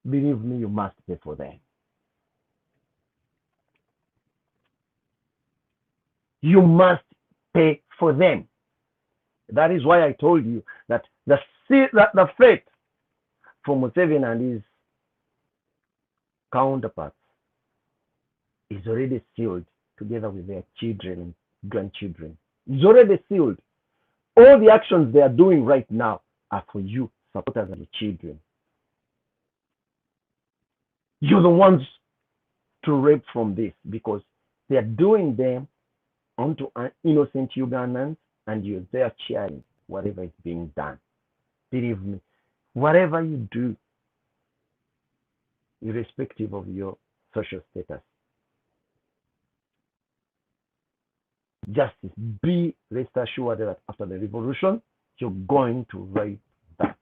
believe me, you must pay for them. You must pay for them. That is why I told you that the fate for Museveni and his counterparts is already sealed, together with their children and grandchildren. It's already sealed. All the actions they are doing right now are for you, supporters and your children. You're the ones to rape from this, because they are doing them onto innocent Ugandans, and you're there cheering whatever is being done. Believe me, whatever you do, irrespective of your social status, just be rest assured that after the revolution, you're going to write that.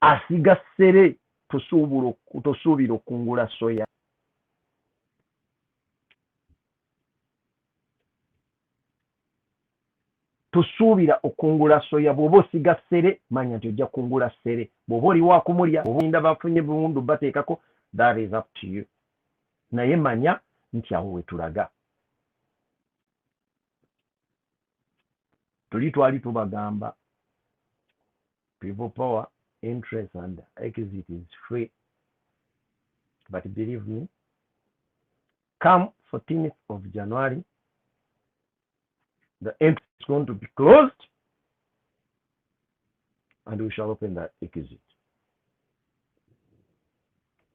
Asigasere tosuubira okungula soya. tusuubira okungula soya. Bw'oba osiga ssere manya nti ojja kungula ssere. Bw'oba oli wa kumulya, bw'oba oyinda bafunye buwundu bateekako, that is up to you. Naye manya nti awo we tulaga. Tuli twali tubagamba people power, interest and exit is free. But believe me, come 14th of January, the entry is going to be closed and we shall open the exit.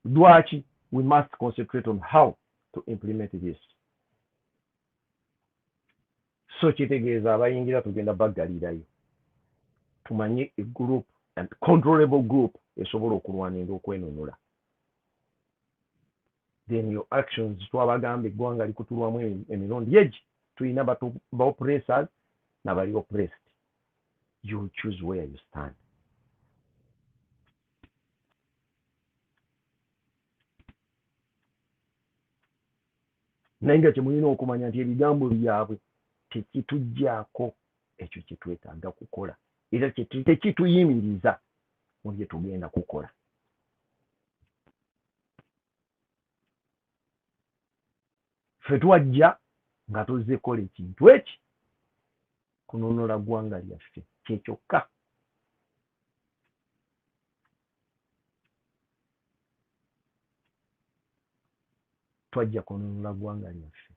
Dwachi, we must concentrate on how to implement this. So kitegeeza abayingira tugenda baggalirayo. Tumanye a group and controllable group esobola okulwanira okwenunula. Then your actions twabagamba eggwanga likutulwamu emirundi egi tulina ba oppressors n'abali oppressed. You choose where you stand. Naye nga kyemulina okumanya nti ebigambo byabwe tekituggyako ekyo kye twetaaga kukola era tekituyimiriza mu bye tugenda kukola. Ffe twajja nga tuzze kola ekintu eki kununula ggwanga lyaffe kyekyokka. Twajja kununula ggwanga lyaffe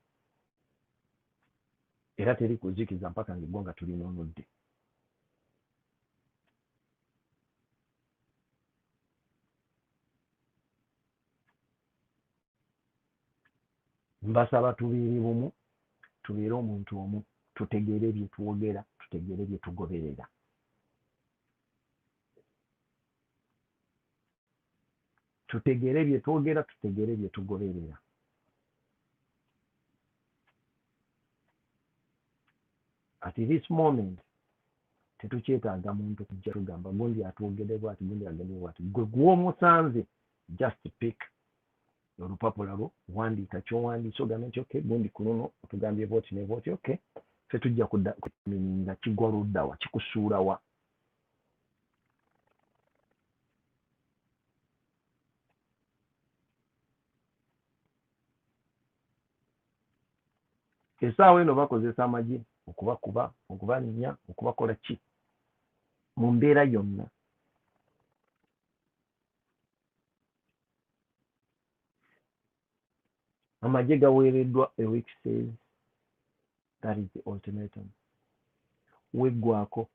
era teri kuzikiza mpaka ng'eggwanga tulinunudde. Mbasaba tubeere bumu, tubeere omuntu omu, tutegeere bye twogera, tutegeere bye tugoberera. Tutegeere bye twogera, tutegeere bye tugoberera. At this moment, tetukyetaaga muntu kujja tugamba gundi atwogere bw'ati, gundi agende bw'ati. Gwe gw'omusanze, just pick olupapula lwo, wandiika ky'owandiise ogambe nti okay, gundi kunono otugambye bw'oti ne bw'oti, okay. Ffe tujja kumininga kigwa ludda wa, kikusuula wa. Essaawa eno bakozesa amagye okubakuba, okubannya, okubakola ki mu mbeera yonna. Amagye gaweereddwa a week says that is the ultimatum. Weggwako.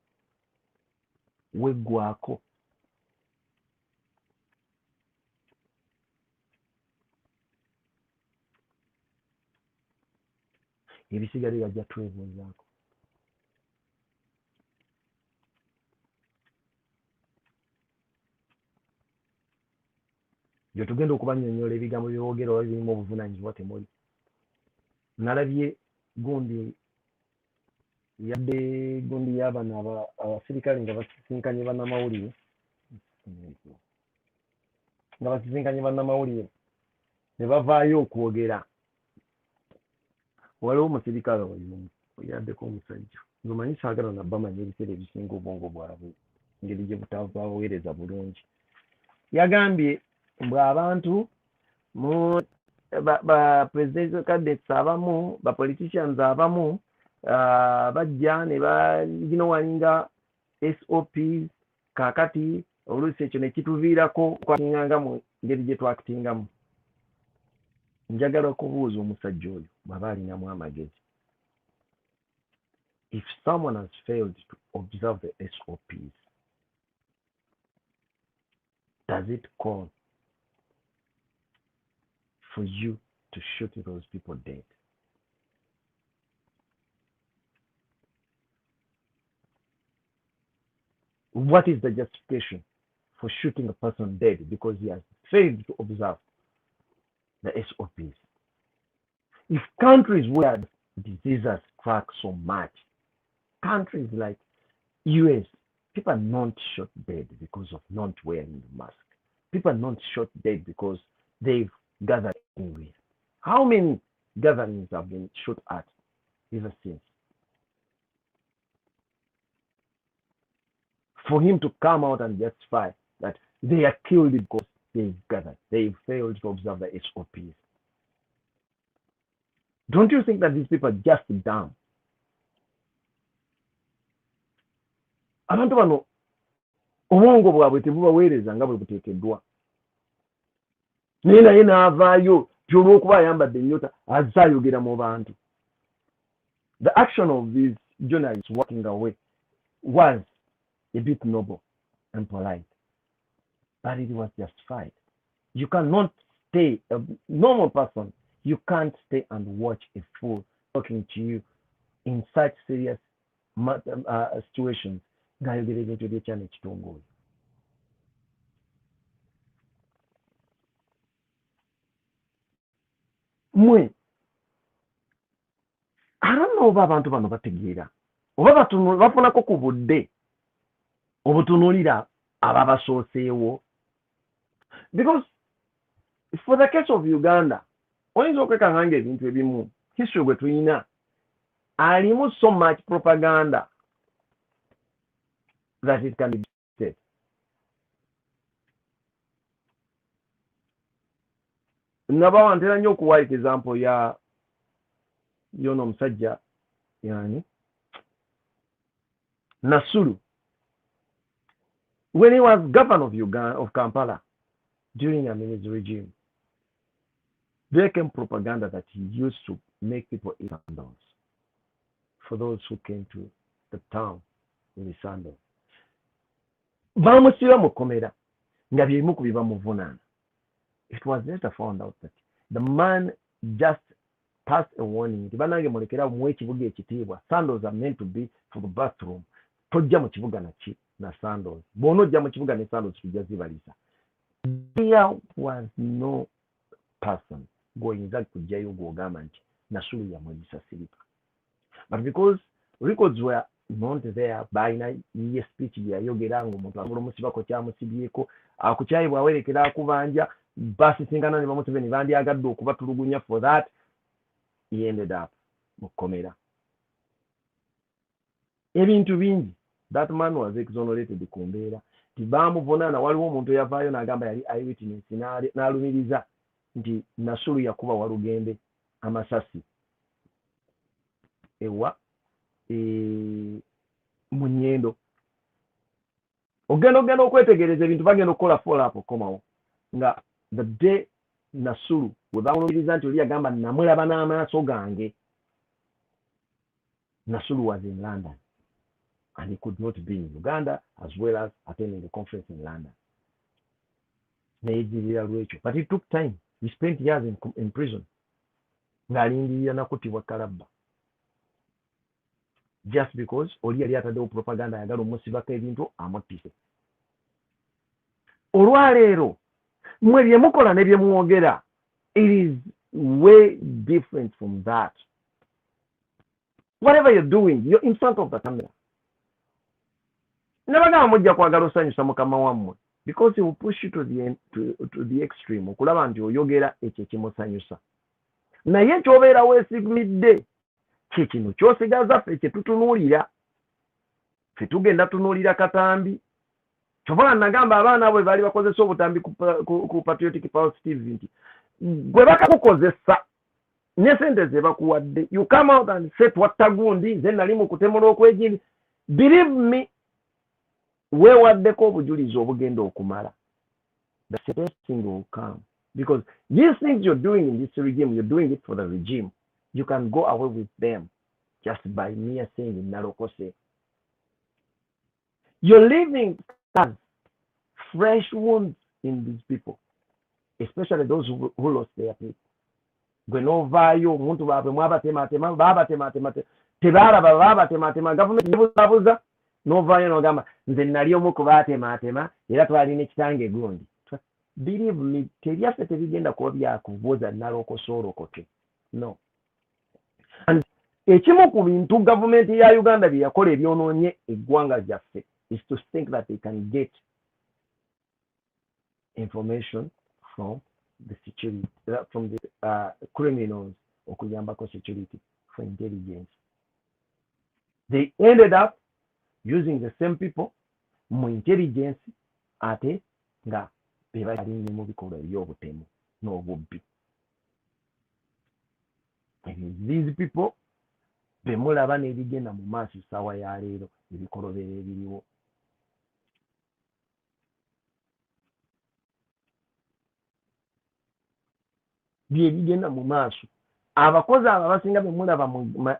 Ebisigadde bajja twebuuzaako. Gye tugenda okubannyonnyola ebigambo bye boogera oba birimu obuvunaanyizibwa temuli. Nalabye gundi y'abano abasirikale nga basisinkanye bannamawulire. Ne bavaayo okwogera. Waliwo omusirikale oyaddeko omusajja. Omanyi saagala na bamanya ebiseera ebisinga obwongo bwabwe engeri gye butabaweereza bulungi. Yagambye bw'abantu mu ba-presidential candidates abamu, ba-politicians abamu bajja ne baginawalinga SOPs kaakati oluusi ekyo ne kituviirako kwatinganga mu ngeri gye twakitingamu. Njagala okubuuza omusajja oyo bw'aba alinamu amagezi. If someone has failed to observe the SOPs, does it call for you to shoot those people dead? What is the justification for shooting a person dead because he has failed to observe the SOPs? If countries where diseases crack so much, countries like US, people are not shot dead because of not wearing the mask. People are not shot dead because they've gathered anywhere. How many gatherings have been shot at ever since? for him to come out and justify that they are killed because they gathered. They failed to observe the SOPs. Don't you think that these people are just dumb? Abantu bano obwongo bwabwe tebubaweereza nga bwe buteekeddwa. Naye naye n'avaayo gy'olw'okuba ayambadde ennyota azze ayogera mu bantu. The action of these journalists walking away was a bit noble and polite, but it was justified. You cannot stay, a normal person, you can't stay and watch a fool talking to you in such serious situations. Mwe, I don't know oba abantu bano bategeera oba bafunako ku budde obutunuulira ababasooseewo. Because for the case of Uganda, oyinza okwekanga ebintu ebimu history gwe tulina alimu so much propaganda that it can be said. Nabawa ntera nnyo okuwa example ya yono omusajja yani Nasulu. When he was governor of Uganda, of Kampala, during Amin's regime, there came propaganda that he used to make people eat sandals for those who came to the town with the sandals. Bamusiba mukomera nga byebimu ku bibamuvunaana. It was later found out that the man just passed a warning. Banange mulekera mu ekibuga ekitiibwa. Sandals are meant to be for the bathroom. Tojja mu kibuga na sandals. Bw'onojja mu kibuga ne sandals tujja zibalisa. There was no person goyinza kujjayo gw'ogamba nti Nasulu yamwegisa siripa. But because records were not there, balina ye speech yayogera ng'omuntu amulumusibako kyamusibyeko akukyayibwa awerekera akubanja basisinkana ne Museveni bandyagadde okubatulugunya for that. He ended up mukomera. Ebintu bingi. That man was exonerated ku mbeera. Tibamuvunaana waliwo omuntu yavaayo n'agamba yali eyewitness n'alumiriza nti Nasulu yakuba Walugembe amasasi ewa mu Nnyendo. Ogenda okwetegereza ebintu bagenda okukola follow up okomawo nga the day Nasulu bwe bamulumiriza nti oli yagamba namulaba n'amaaso gange. Nasulu was in London and he could not be in Uganda as well as attending the conference in London. But it took time. He spent years in prison. Ng'alindirira nakutibwa Kalabba. Just because oli yali ataddewo propaganda ayagala omusibako ebintu amuttise. Olwaleero mwe bye mukola ne bye mwogera, it is way different from that. Whatever you're doing, you're in front of the camera. Nebagamba mujja kwagala osanyusa mukama wammwe because he will push you to the extreme okulaba nti oyogera ekyo ekimusanyusa. Naye ky'obeera weesigimidde kye kino ky'osigaza ffe kye tutunuulira. Ffe tugenda tunuulira katambi. Kyova nagamba abaana bwe baali bakozesa obutambi ku Patriotic Pulse TV nti gwe bakakukozesa ne sente ze bakuwadde, you come out and say twatta gundi nze nali mu kutemula okwegiri. Believe me, weewaddeko obujulizi obugenda okumala. The best thing will come. Because these things you're doing in this regime, you're doing it for the regime. You can go away with them just by mere saying in Narokose. You're leaving fresh wounds in these people, especially those who lost their people. Gwe novaayo omuntu baabwe mwabatematema babatematema tebalaba babatematema gavumenti nebuzabuza novaayo nogamba nze nali omu ku baatematema era twalina ekitange gundi. Believe me, tebyaffe tebigenda kuba byakubuuza nalokosoolokoke. No. And ekimu ku bintu gavumenti ya Uganda bye yakola ebyonoonye eggwanga lyaffe is to think that they can get information from the security, from the criminals, okuyambako security for intelligence. They ended up using the same people mu intelligence ate nga bebalinye mu bikolwa ebyobutemu n'obubbi. These people bemulaba n'ebigenda mu maaso essaawa ya leero ebikolobero ebiriwo. Byebigenda mu maaso. Abakozi abo abasinga bemulaba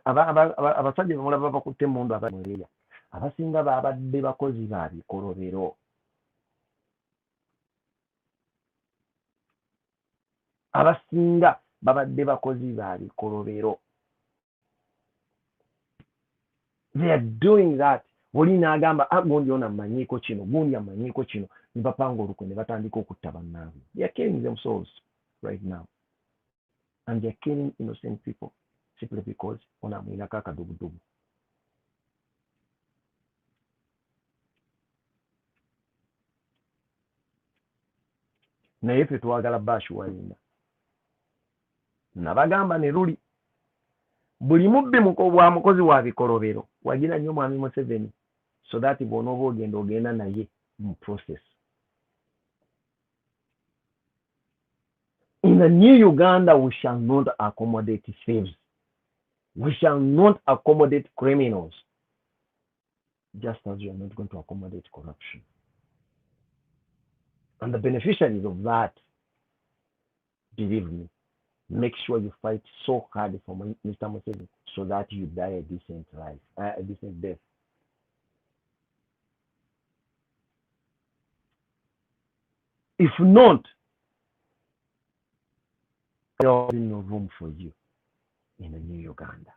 abasajja bemulaba bakutte emmundu abamuleya abasinga babadde bakozi ba bikolobero. Abasinga babadde bakozi ba bikolobero. They are doing that. Oli n'agamba gundi ono amanyiiko kino gundi amanyiiko kino ne bapanga olukwe ne batandika okutta bannaabwe. They are killing themselves right now. And they are killing innocent people simply because ono amwinako akadubudubu. Naye ffe twagala baashuwalinda. Nabagamba ne luli buli mubbi bwa mukozi wa bikolobero wagira nnyo mwami Museveni so that bw'onooba ogenda naye mu process. In the new Uganda, we shall not accommodate thieves. We shall not accommodate criminals. Just as we are not going to accommodate corruption. And the beneficiaries of that, believe me, make sure you fight so hard for Mr. Museveni so that you die a decent life, a decent death. If not, there is no room for you in the new Uganda.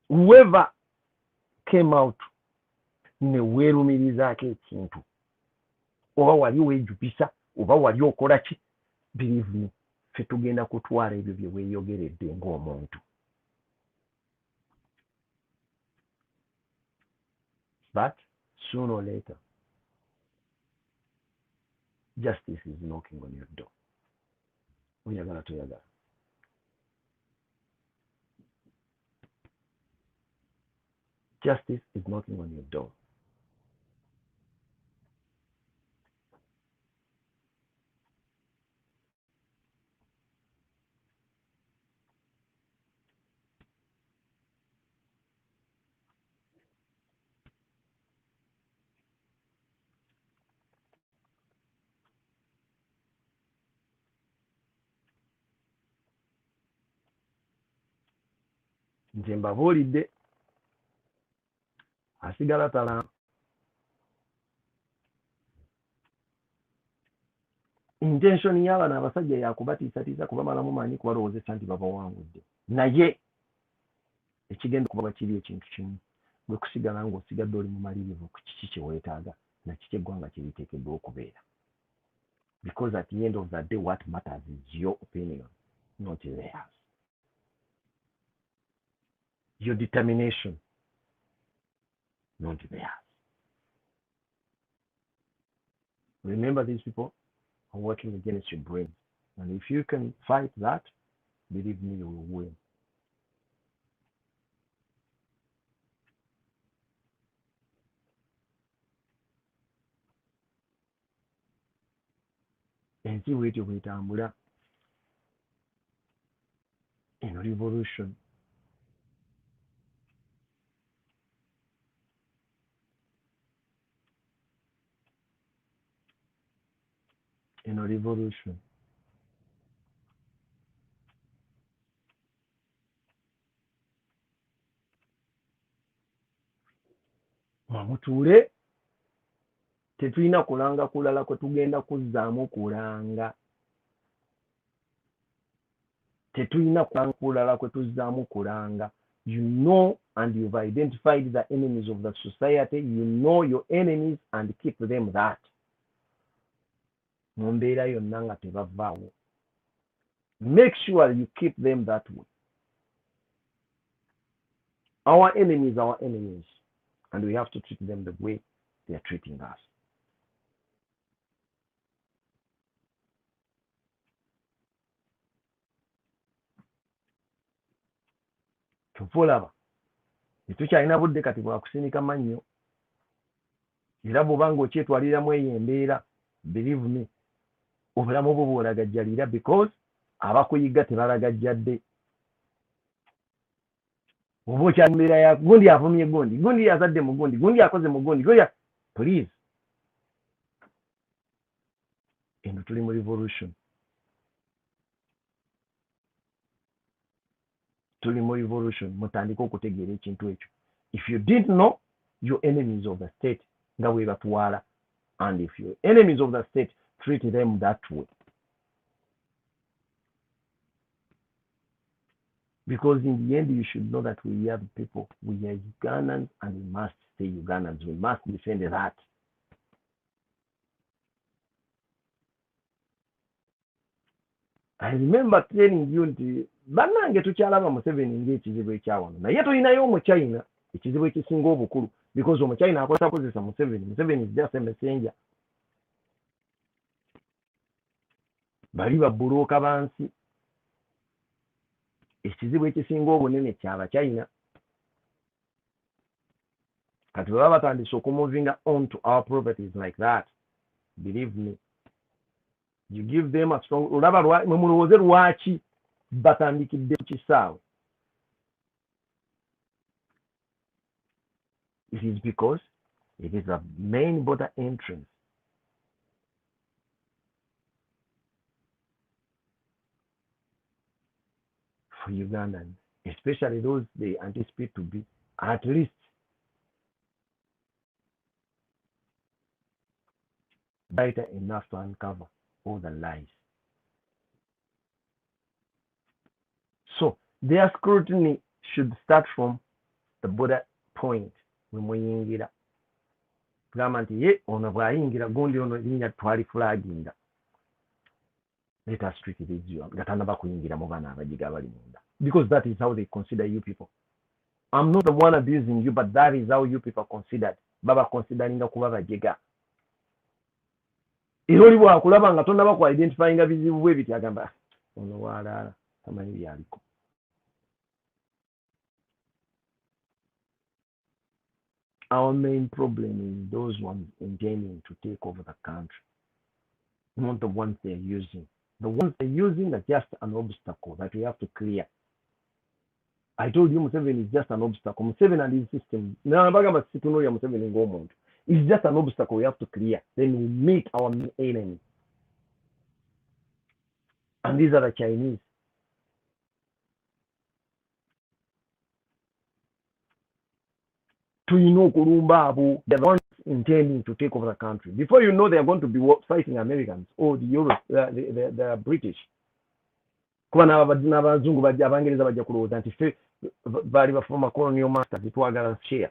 Whoever came out ne weerumirizaako ekintu oba wali weejupisa oba wali okola ki, believe me, ffe tugenda kutwala ebyo bye weeyogeredde ng'omuntu. But sooner or later, justice is knocking on your door. Oyagala toyagala. Justice is knocking on your door. Nze mbabuulidde asigala talamba. Intention y'abana abasajja yakubatiisatiisa kubamalamu maanyi kubalowoozesa nti babawangudde. Naye ekigenda kuba kiri ekintu kimu, gwe kusigala ng'osigadde oli mumalirivu ku kiki kye weetaaga na kiki eggwanga kye liteekeddwa okubeera. Because at the end of the day, what matters is your opinion, not theirs. Your determination, not theirs. Remember, these people are working against your brain. And if you can fight that, believe me, you will win. Ensi bwetyo bwetambula. Eno revolution. Eno revolution. Mutuule tetulina kulanga kulala kwe tugenda kuzzaamu kulanga. Tetulina kulala kwe tuzzaamu kulanga. You know, and you've identified the enemies of the society. You know your enemies and keep them that. Mu mbeera yonna nga tebavaawo. Make sure you keep them that way. Our enemies are our enemies. And we have to treat them the way they are treating us. Tufulaba tetukyalina budde kati bwakusinika mannyo era bw'oba ng'okyetwaliramu eyo embeera believe me obulamu bwo bw'olagajjalira because abakuyiga tebalagajjadde oba okyali mbeera ya gundi avumye gundi yazadde mu gundi akoze mu gundi please eno tuli mu revolution mutandike okutegeera ekintu ekyo. If you didn't know, your enemies of the state nga bwe batwala, and if your enemies of the state treat them that way, because in the end you should know that we are the people, we are Ugandans, and we must stay Ugandans, we must defend that. I remember telling you nti bannange tukyalaba Museveni ng'ekizibu ekyawano naye tulinayo omuchina ekizibu ekisinga obukulu because omuchina akozesa Museveni is just a messenger. Bali babulooka bansi, ekizibu ekisinga obunene kyaba China. Kati baba batandise okumuvinga on to our properties like that, believe me, you give them a strong olaba mulowooze lwaki batandikidde ku kisaawe. It is because it is a main border entrance for Ugandans, especially those they anticipate to be at least brighter enough to uncover all the lies. So their scrutiny should start from the border point. Mweyingira kugamba nti ye ono bw'ayingira gundi ono linnya twali flaginga, let us treat it as you nga tanaba kuyingira mu bana abajiga abali munda, because that is how they consider you people. I'm not the one abusing you, but that is how you people considered. Baba consideringa kuba bajiga. Era oli bwakulaba nga tonaba ku identifyinga bizibu bwe biti agamba ono walaala tamanyi byaliko. Our main problem is those ones intending to take over the country, not the ones they're using. The ones they're using are just an obstacle that we have to clear. I told you Museveni is just an obstacle. Museveni and his system. It's just an obstacle we have to clear. Then we meet our enemy. And these are the Chinese. They're the ones intending to take over the country. Before you know, they're going to be fighting Americans or the Europe, the British. N'abazungu abangereza bajja kulowooza nti bali former colonial masters twagala share.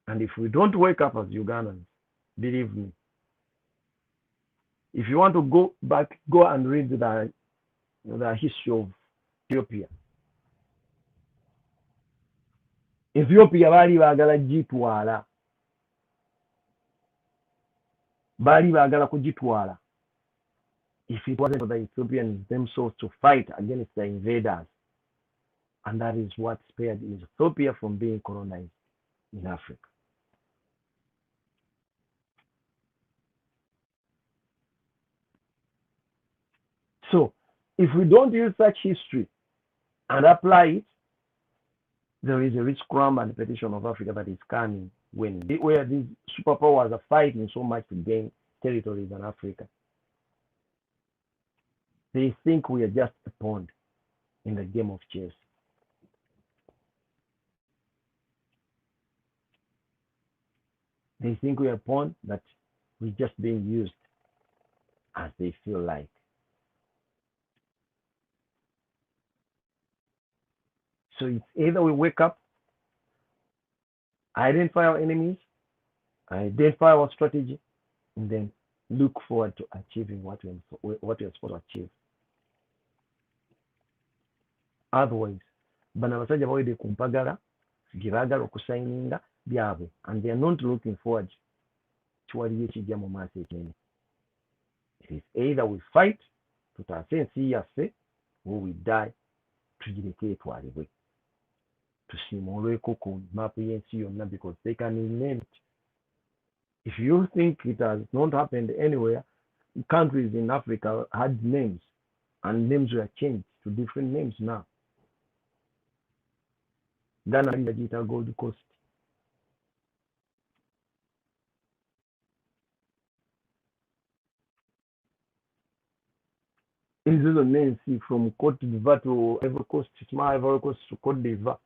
And if we don't wake up as Ugandans, believe me, if you want to go back, go and read the history of Ethiopia. Ethiopia bali baagala gitwala. Bali baagala kugitwala. If it wasn't for the Ethiopians themselves to fight against the invaders. And that is what spared Ethiopia from being colonized in Africa. So, if we don't use such history and apply it, there is a rich crumb and petition of Africa that is coming where these superpowers are fighting so much to gain territories in Africa. They think we are just a pawn in the game of chess. They think we are a pawn that we're just being used as they feel like. So it's either we wake up, identify our enemies, identify our strategy, and then look forward to achieving what we're supposed to achieve. Otherwise, bano abasajja bawedde ku mpagala gye baagala okusayininga byabwe, and they are not looking forward to waliyo ekijja mu maaso ekyendi. It is either we fight tutaase ensi yaffe, or we die tugireke etwalibwe. tusiimulweko ku maapu y'ensi yonna because they can rename it. If you think it has not happened anywhere, countries in Africa had names and names were changed to different names now. Ghana bagiyita Gold Coast. Ezo zonna ensi from Cote d'Ivoire to Ivory Coast, small Ivory Coast to Cote d'Ivoire.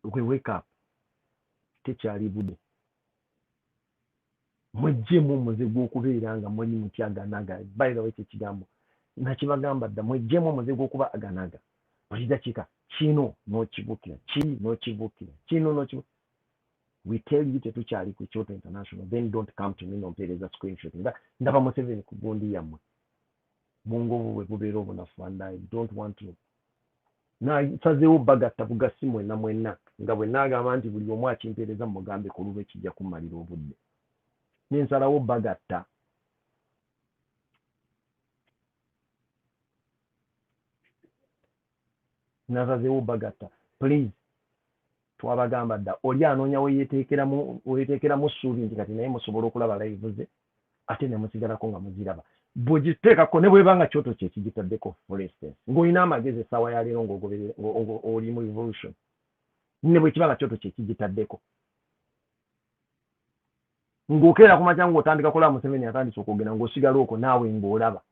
We wake up. Tekyali budde. Mwejjemu omuze gw'okubeera nga muli mutyaganaga. By the way, kyekigambo nakibagamba dda, mwejjemu omuze gw'okuba aganaga. Buli dakiika kino n'okibuukira, kiri n'okibuukira, kino n'okibuukira. We tell you tetukyali ku Kyoto International, then don't come to me n'ompeereza screenshot. Ndaba Museveni ku gundi yammwe. Bungo bwe bubeera obunafu, and I don't want to. Nsazeewo bagatta bugasi mwenna nga bwe naagamba nti buli omu akimpeereza mugambe ku lulwe kijja kummalira obudde. Nensalawo bagatta. Nasazeewo bagatta. Please. Twabagamba dda oli anoonya weyeteekeramu ssuubi nti kati naye musobola okulaba live ze ate ne musigalako nga muziraba. Bw'ogiteekako ne bw'eba Kyoto kye kigitaddeko, for instance, ng'olina amagezi essaawa ya leero ng'oli mu revolution, ne bwe kiba Kyoto kye kigitaddeko, ng'okeera ku makya ng'otandika kulaba Museveni atandise okwogera ng'osigala okwo naawe ng'olaba,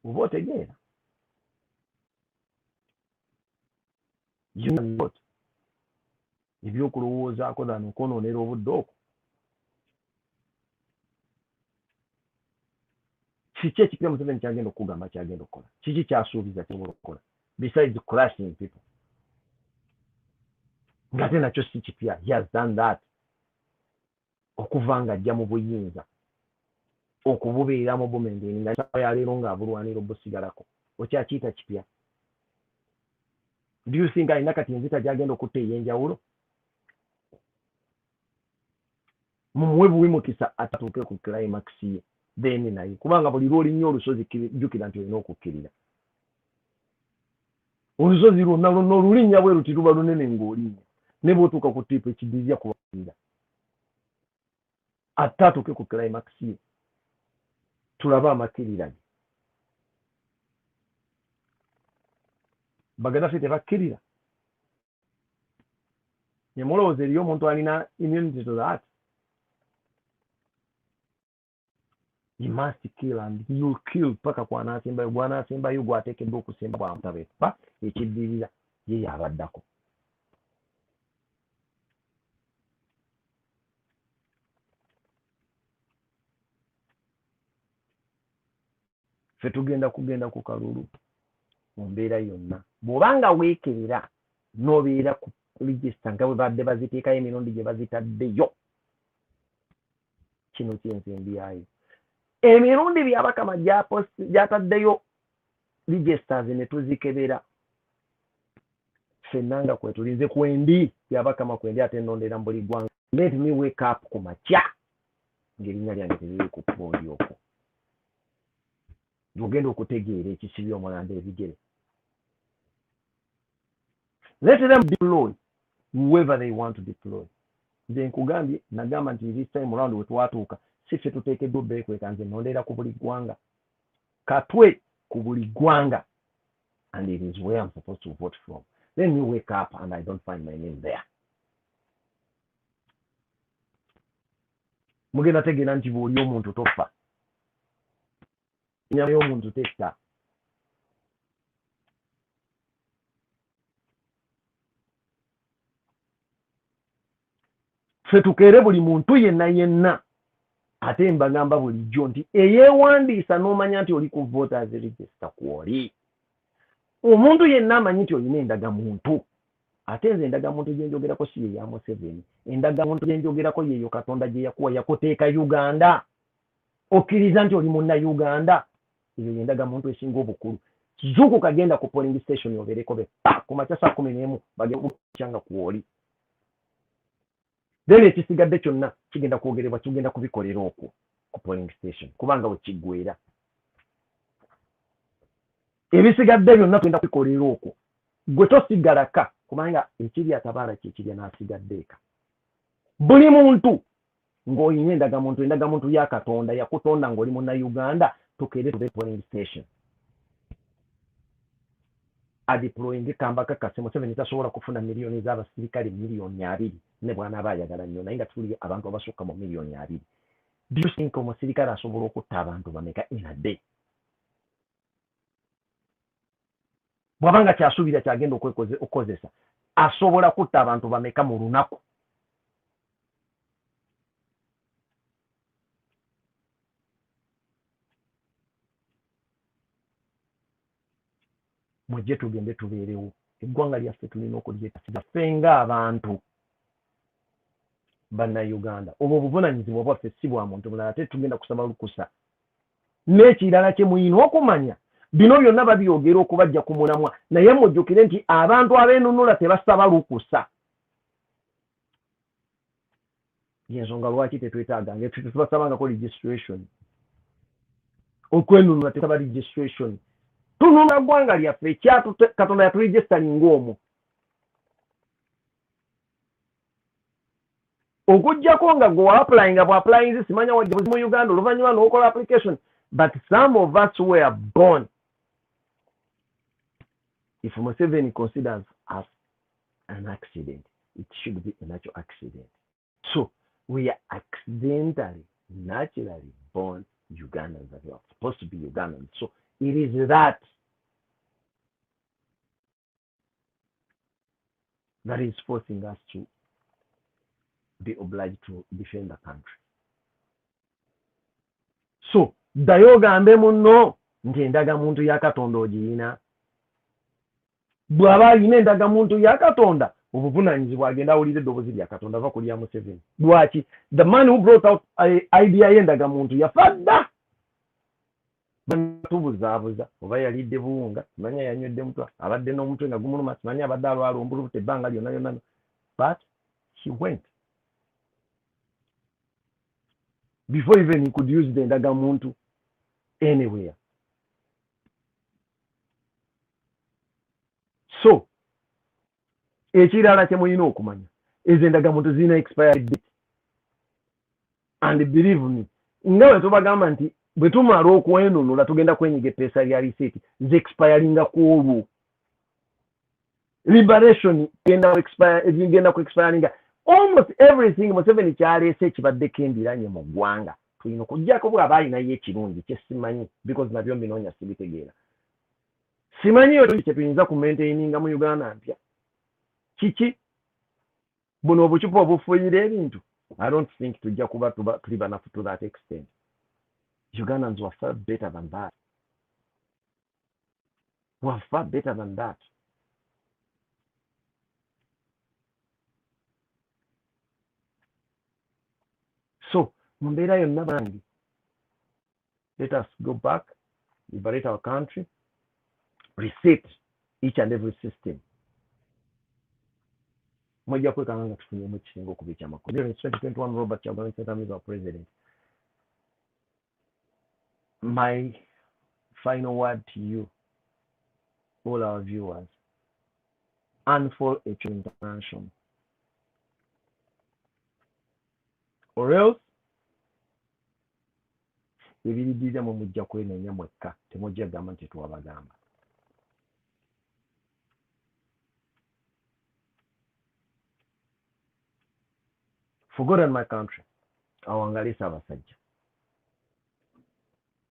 oba otegeera. Ebyokulowoozaako ddala okwonoonera obudde okwo. Kiki ekipya Museveni kyagenda okugamba kyagenda okukola? Kiki kyasuubiza kisobola okukola besides clashing people? Ng'ate nakyo si kipya. He has done that. Okuva ng'ajja mu buyinza, okububeeramu bumendeeni nga nsaba ya leero ng'abulwanira obusigalako, okyakiyita kipya? Do you think alina kati enzita gy'agenda okutta ey'enjawulo? Mumuwe buwimukisa atatuuke ku climax ye. Then naye kubanga buli lw'olinnyo olusozi jjukira nti olina okukkirira. Olusozi lwonna olulinnya bwe luti luba lunene ng'olinnya, ne bw'otuuka ku tiipu ekidiiza kubalira ate atuuke ku climax ye, tulabe amakkirira ge. Bagaddafi tebakkirira. Ne mulowooza eriyo omuntu alina immunity to that? He must kill, and he will kill paka kw'anaasembayo, gw'anaasembayo gw'ateekeddwa okusemba bw'amutabeefa ekiddirira ye yabaddako. Ffe tugenda ku kalulu mu mbeera yonna. Bw'obanga weekerera n'obeera ku register nga bwe badde baziteekayo emirundi gye bazitaddeyo, kino kyensimbi yayo. Emirundi byabakama gyataddeyo registers ne tuzikebera. Ffenna nga kwe tulinze kwendi byabakama kwendi ate nnondera mu buli ggwanga. Let me wake up ku makya ng'erinnya lyange teriri ku pooli okwo. Ogenda okutegeera ekisibya omulanda ebigere. Let them deploy whoever they want to deploy. Nze nkugambye, nagamba nti this time around we twatuuka si ffe tuteekeddwa beekweka, nze nondera ku buli ggwanga, katwe ku buli ggwanga, and it is where I'm supposed to vote from. Then you wake up and I don't find my name there. Mugenda tegeera nti bw'oli omuntu tofa, ennyama y'omuntu tetta. Ffe tukeere buli muntu yenna ate mbagamba bulijjo nti eyeewandiisa n'omanya nti oli ku voters register kw'oli. Omuntu yenna amanyi nti olina endagamuntu. Ate nze endagamuntu gye njogerako si ye ya Museveni. Endagamuntu gye njogerako yeeyo Katonda gye yakuwa, yakuteeka Uganda. Okkiriza nti oli munna-Uganda. Eyo y'endagamuntu esinga obukulu. Zuuku kagenda ku polling station obeereko be ku makya saa 11 bagenda kw'oli. Then ekisigadde kyonna kigenda kwogerebwa, kigenda kubikolera okwo. ku polling station kubanga wekiggwera ebisigadde byonna tugenda kubikolera okwo gwe tosigalaka kubanga ekiri atabaala kyekirya n'asigadde eka buli muntu ng'olina endagamuntu ya katonda yakutonda ng'oli munnayuganda tukere tube polling station adiployinge kambaka kase Museveni tasobola kufuna miliyoni z'abasirikale miliyoni 2 ne bw'anaaba ayagala nnyo naye nga tuli abantu abasukka mu miliyoni 2 do you think omusirikale asobola okutta abantu bameka in a day bw'abanga kyasuubira kyagenda okukozesa asobola kutta abantu bameka mu lunaku mujje tugende tubeerewo eggwanga lyaffe tulina okulyetasiza ffe ng'abantu bannayuganda obwo obuvunanyizibwa bwaffe si bwa muntu mulala ate tugenda kusaba lukusa n'ekirala kye muyina okumanya bino byonna babyogera okubajja ku mulamwa naye mujjukire nti abantu ab'enunula tebasaba lukusa yensonga lwaki tetwetaaga tubasabangako registration okwenunula tesaba registration tununula ggwanga lyaffe katonda yaturegistering ng'omwo okujjako nga gwe waapplyinga bw'applyinze simanya wajja mu Uganda oluvannyuma n'okola application but some of us were born if Museveni considers us an accident it should be a natural accident so we are accidentally naturally born Ugandans that we are supposed to be Ugandans so it is that is forcing us to be obliged to defend the country. So, ddayo ogambe munno nti endagamuntu ya Katonda ogirina. Bw'aba alina endagamuntu ya Katonda, obuvunaanyizibwa agenda awulira eddoboozi lya Katonda ava ku lya Museveni. Lwaki? The man who brought out idea y'endagamuntu yafa dda. Tubuzaabuza oba yalidde buwunga simanya yanywedde mutwa abadde n'omutwe nga gumuluma simanya abadde alwala ombulubuto ebbanga lyonna lyonna but he went before even he could use the endagamuntu anywhere so ekirala kye mulina okumanya ezo endagamuntu zirina expired date and believe me nga bwe tubagamba nti bwe tumala okwenunula tugenda kwenyiga eppeesa lya receipt zexpiringa ku olwo liberation egenda ku expiringa almost everything Museveni kyaleese ekibaddeko embiranye mu ggwanga tulina okuggyako bw'aba alinayo ekirungi kye simanyi because nabyo mbinoonya sibitegeera simanyi yo kye tuyinza ku maintaininga mu Uganda mpya kiki buno obucupa obufuuyira ebintu I don't think tujja kuba tuli banafu to that extent Ugandans were far better than that. Were far better than that. So, mumbeera yonna bangi. Let us go back, liberate our country, reset each and every system. Mwajja kwekanga nga tufunyemu ekisinga okuba ekyamakulu. During 2021, Robert Kyagulanyi Ssentamu is our president. My final word to you, all our viewers, unfold a true international. Or else, ebiriddira mu mujja kwenenya mwekka temujja gamba nti twabagamba. For God and my country, awangalisa abasajja.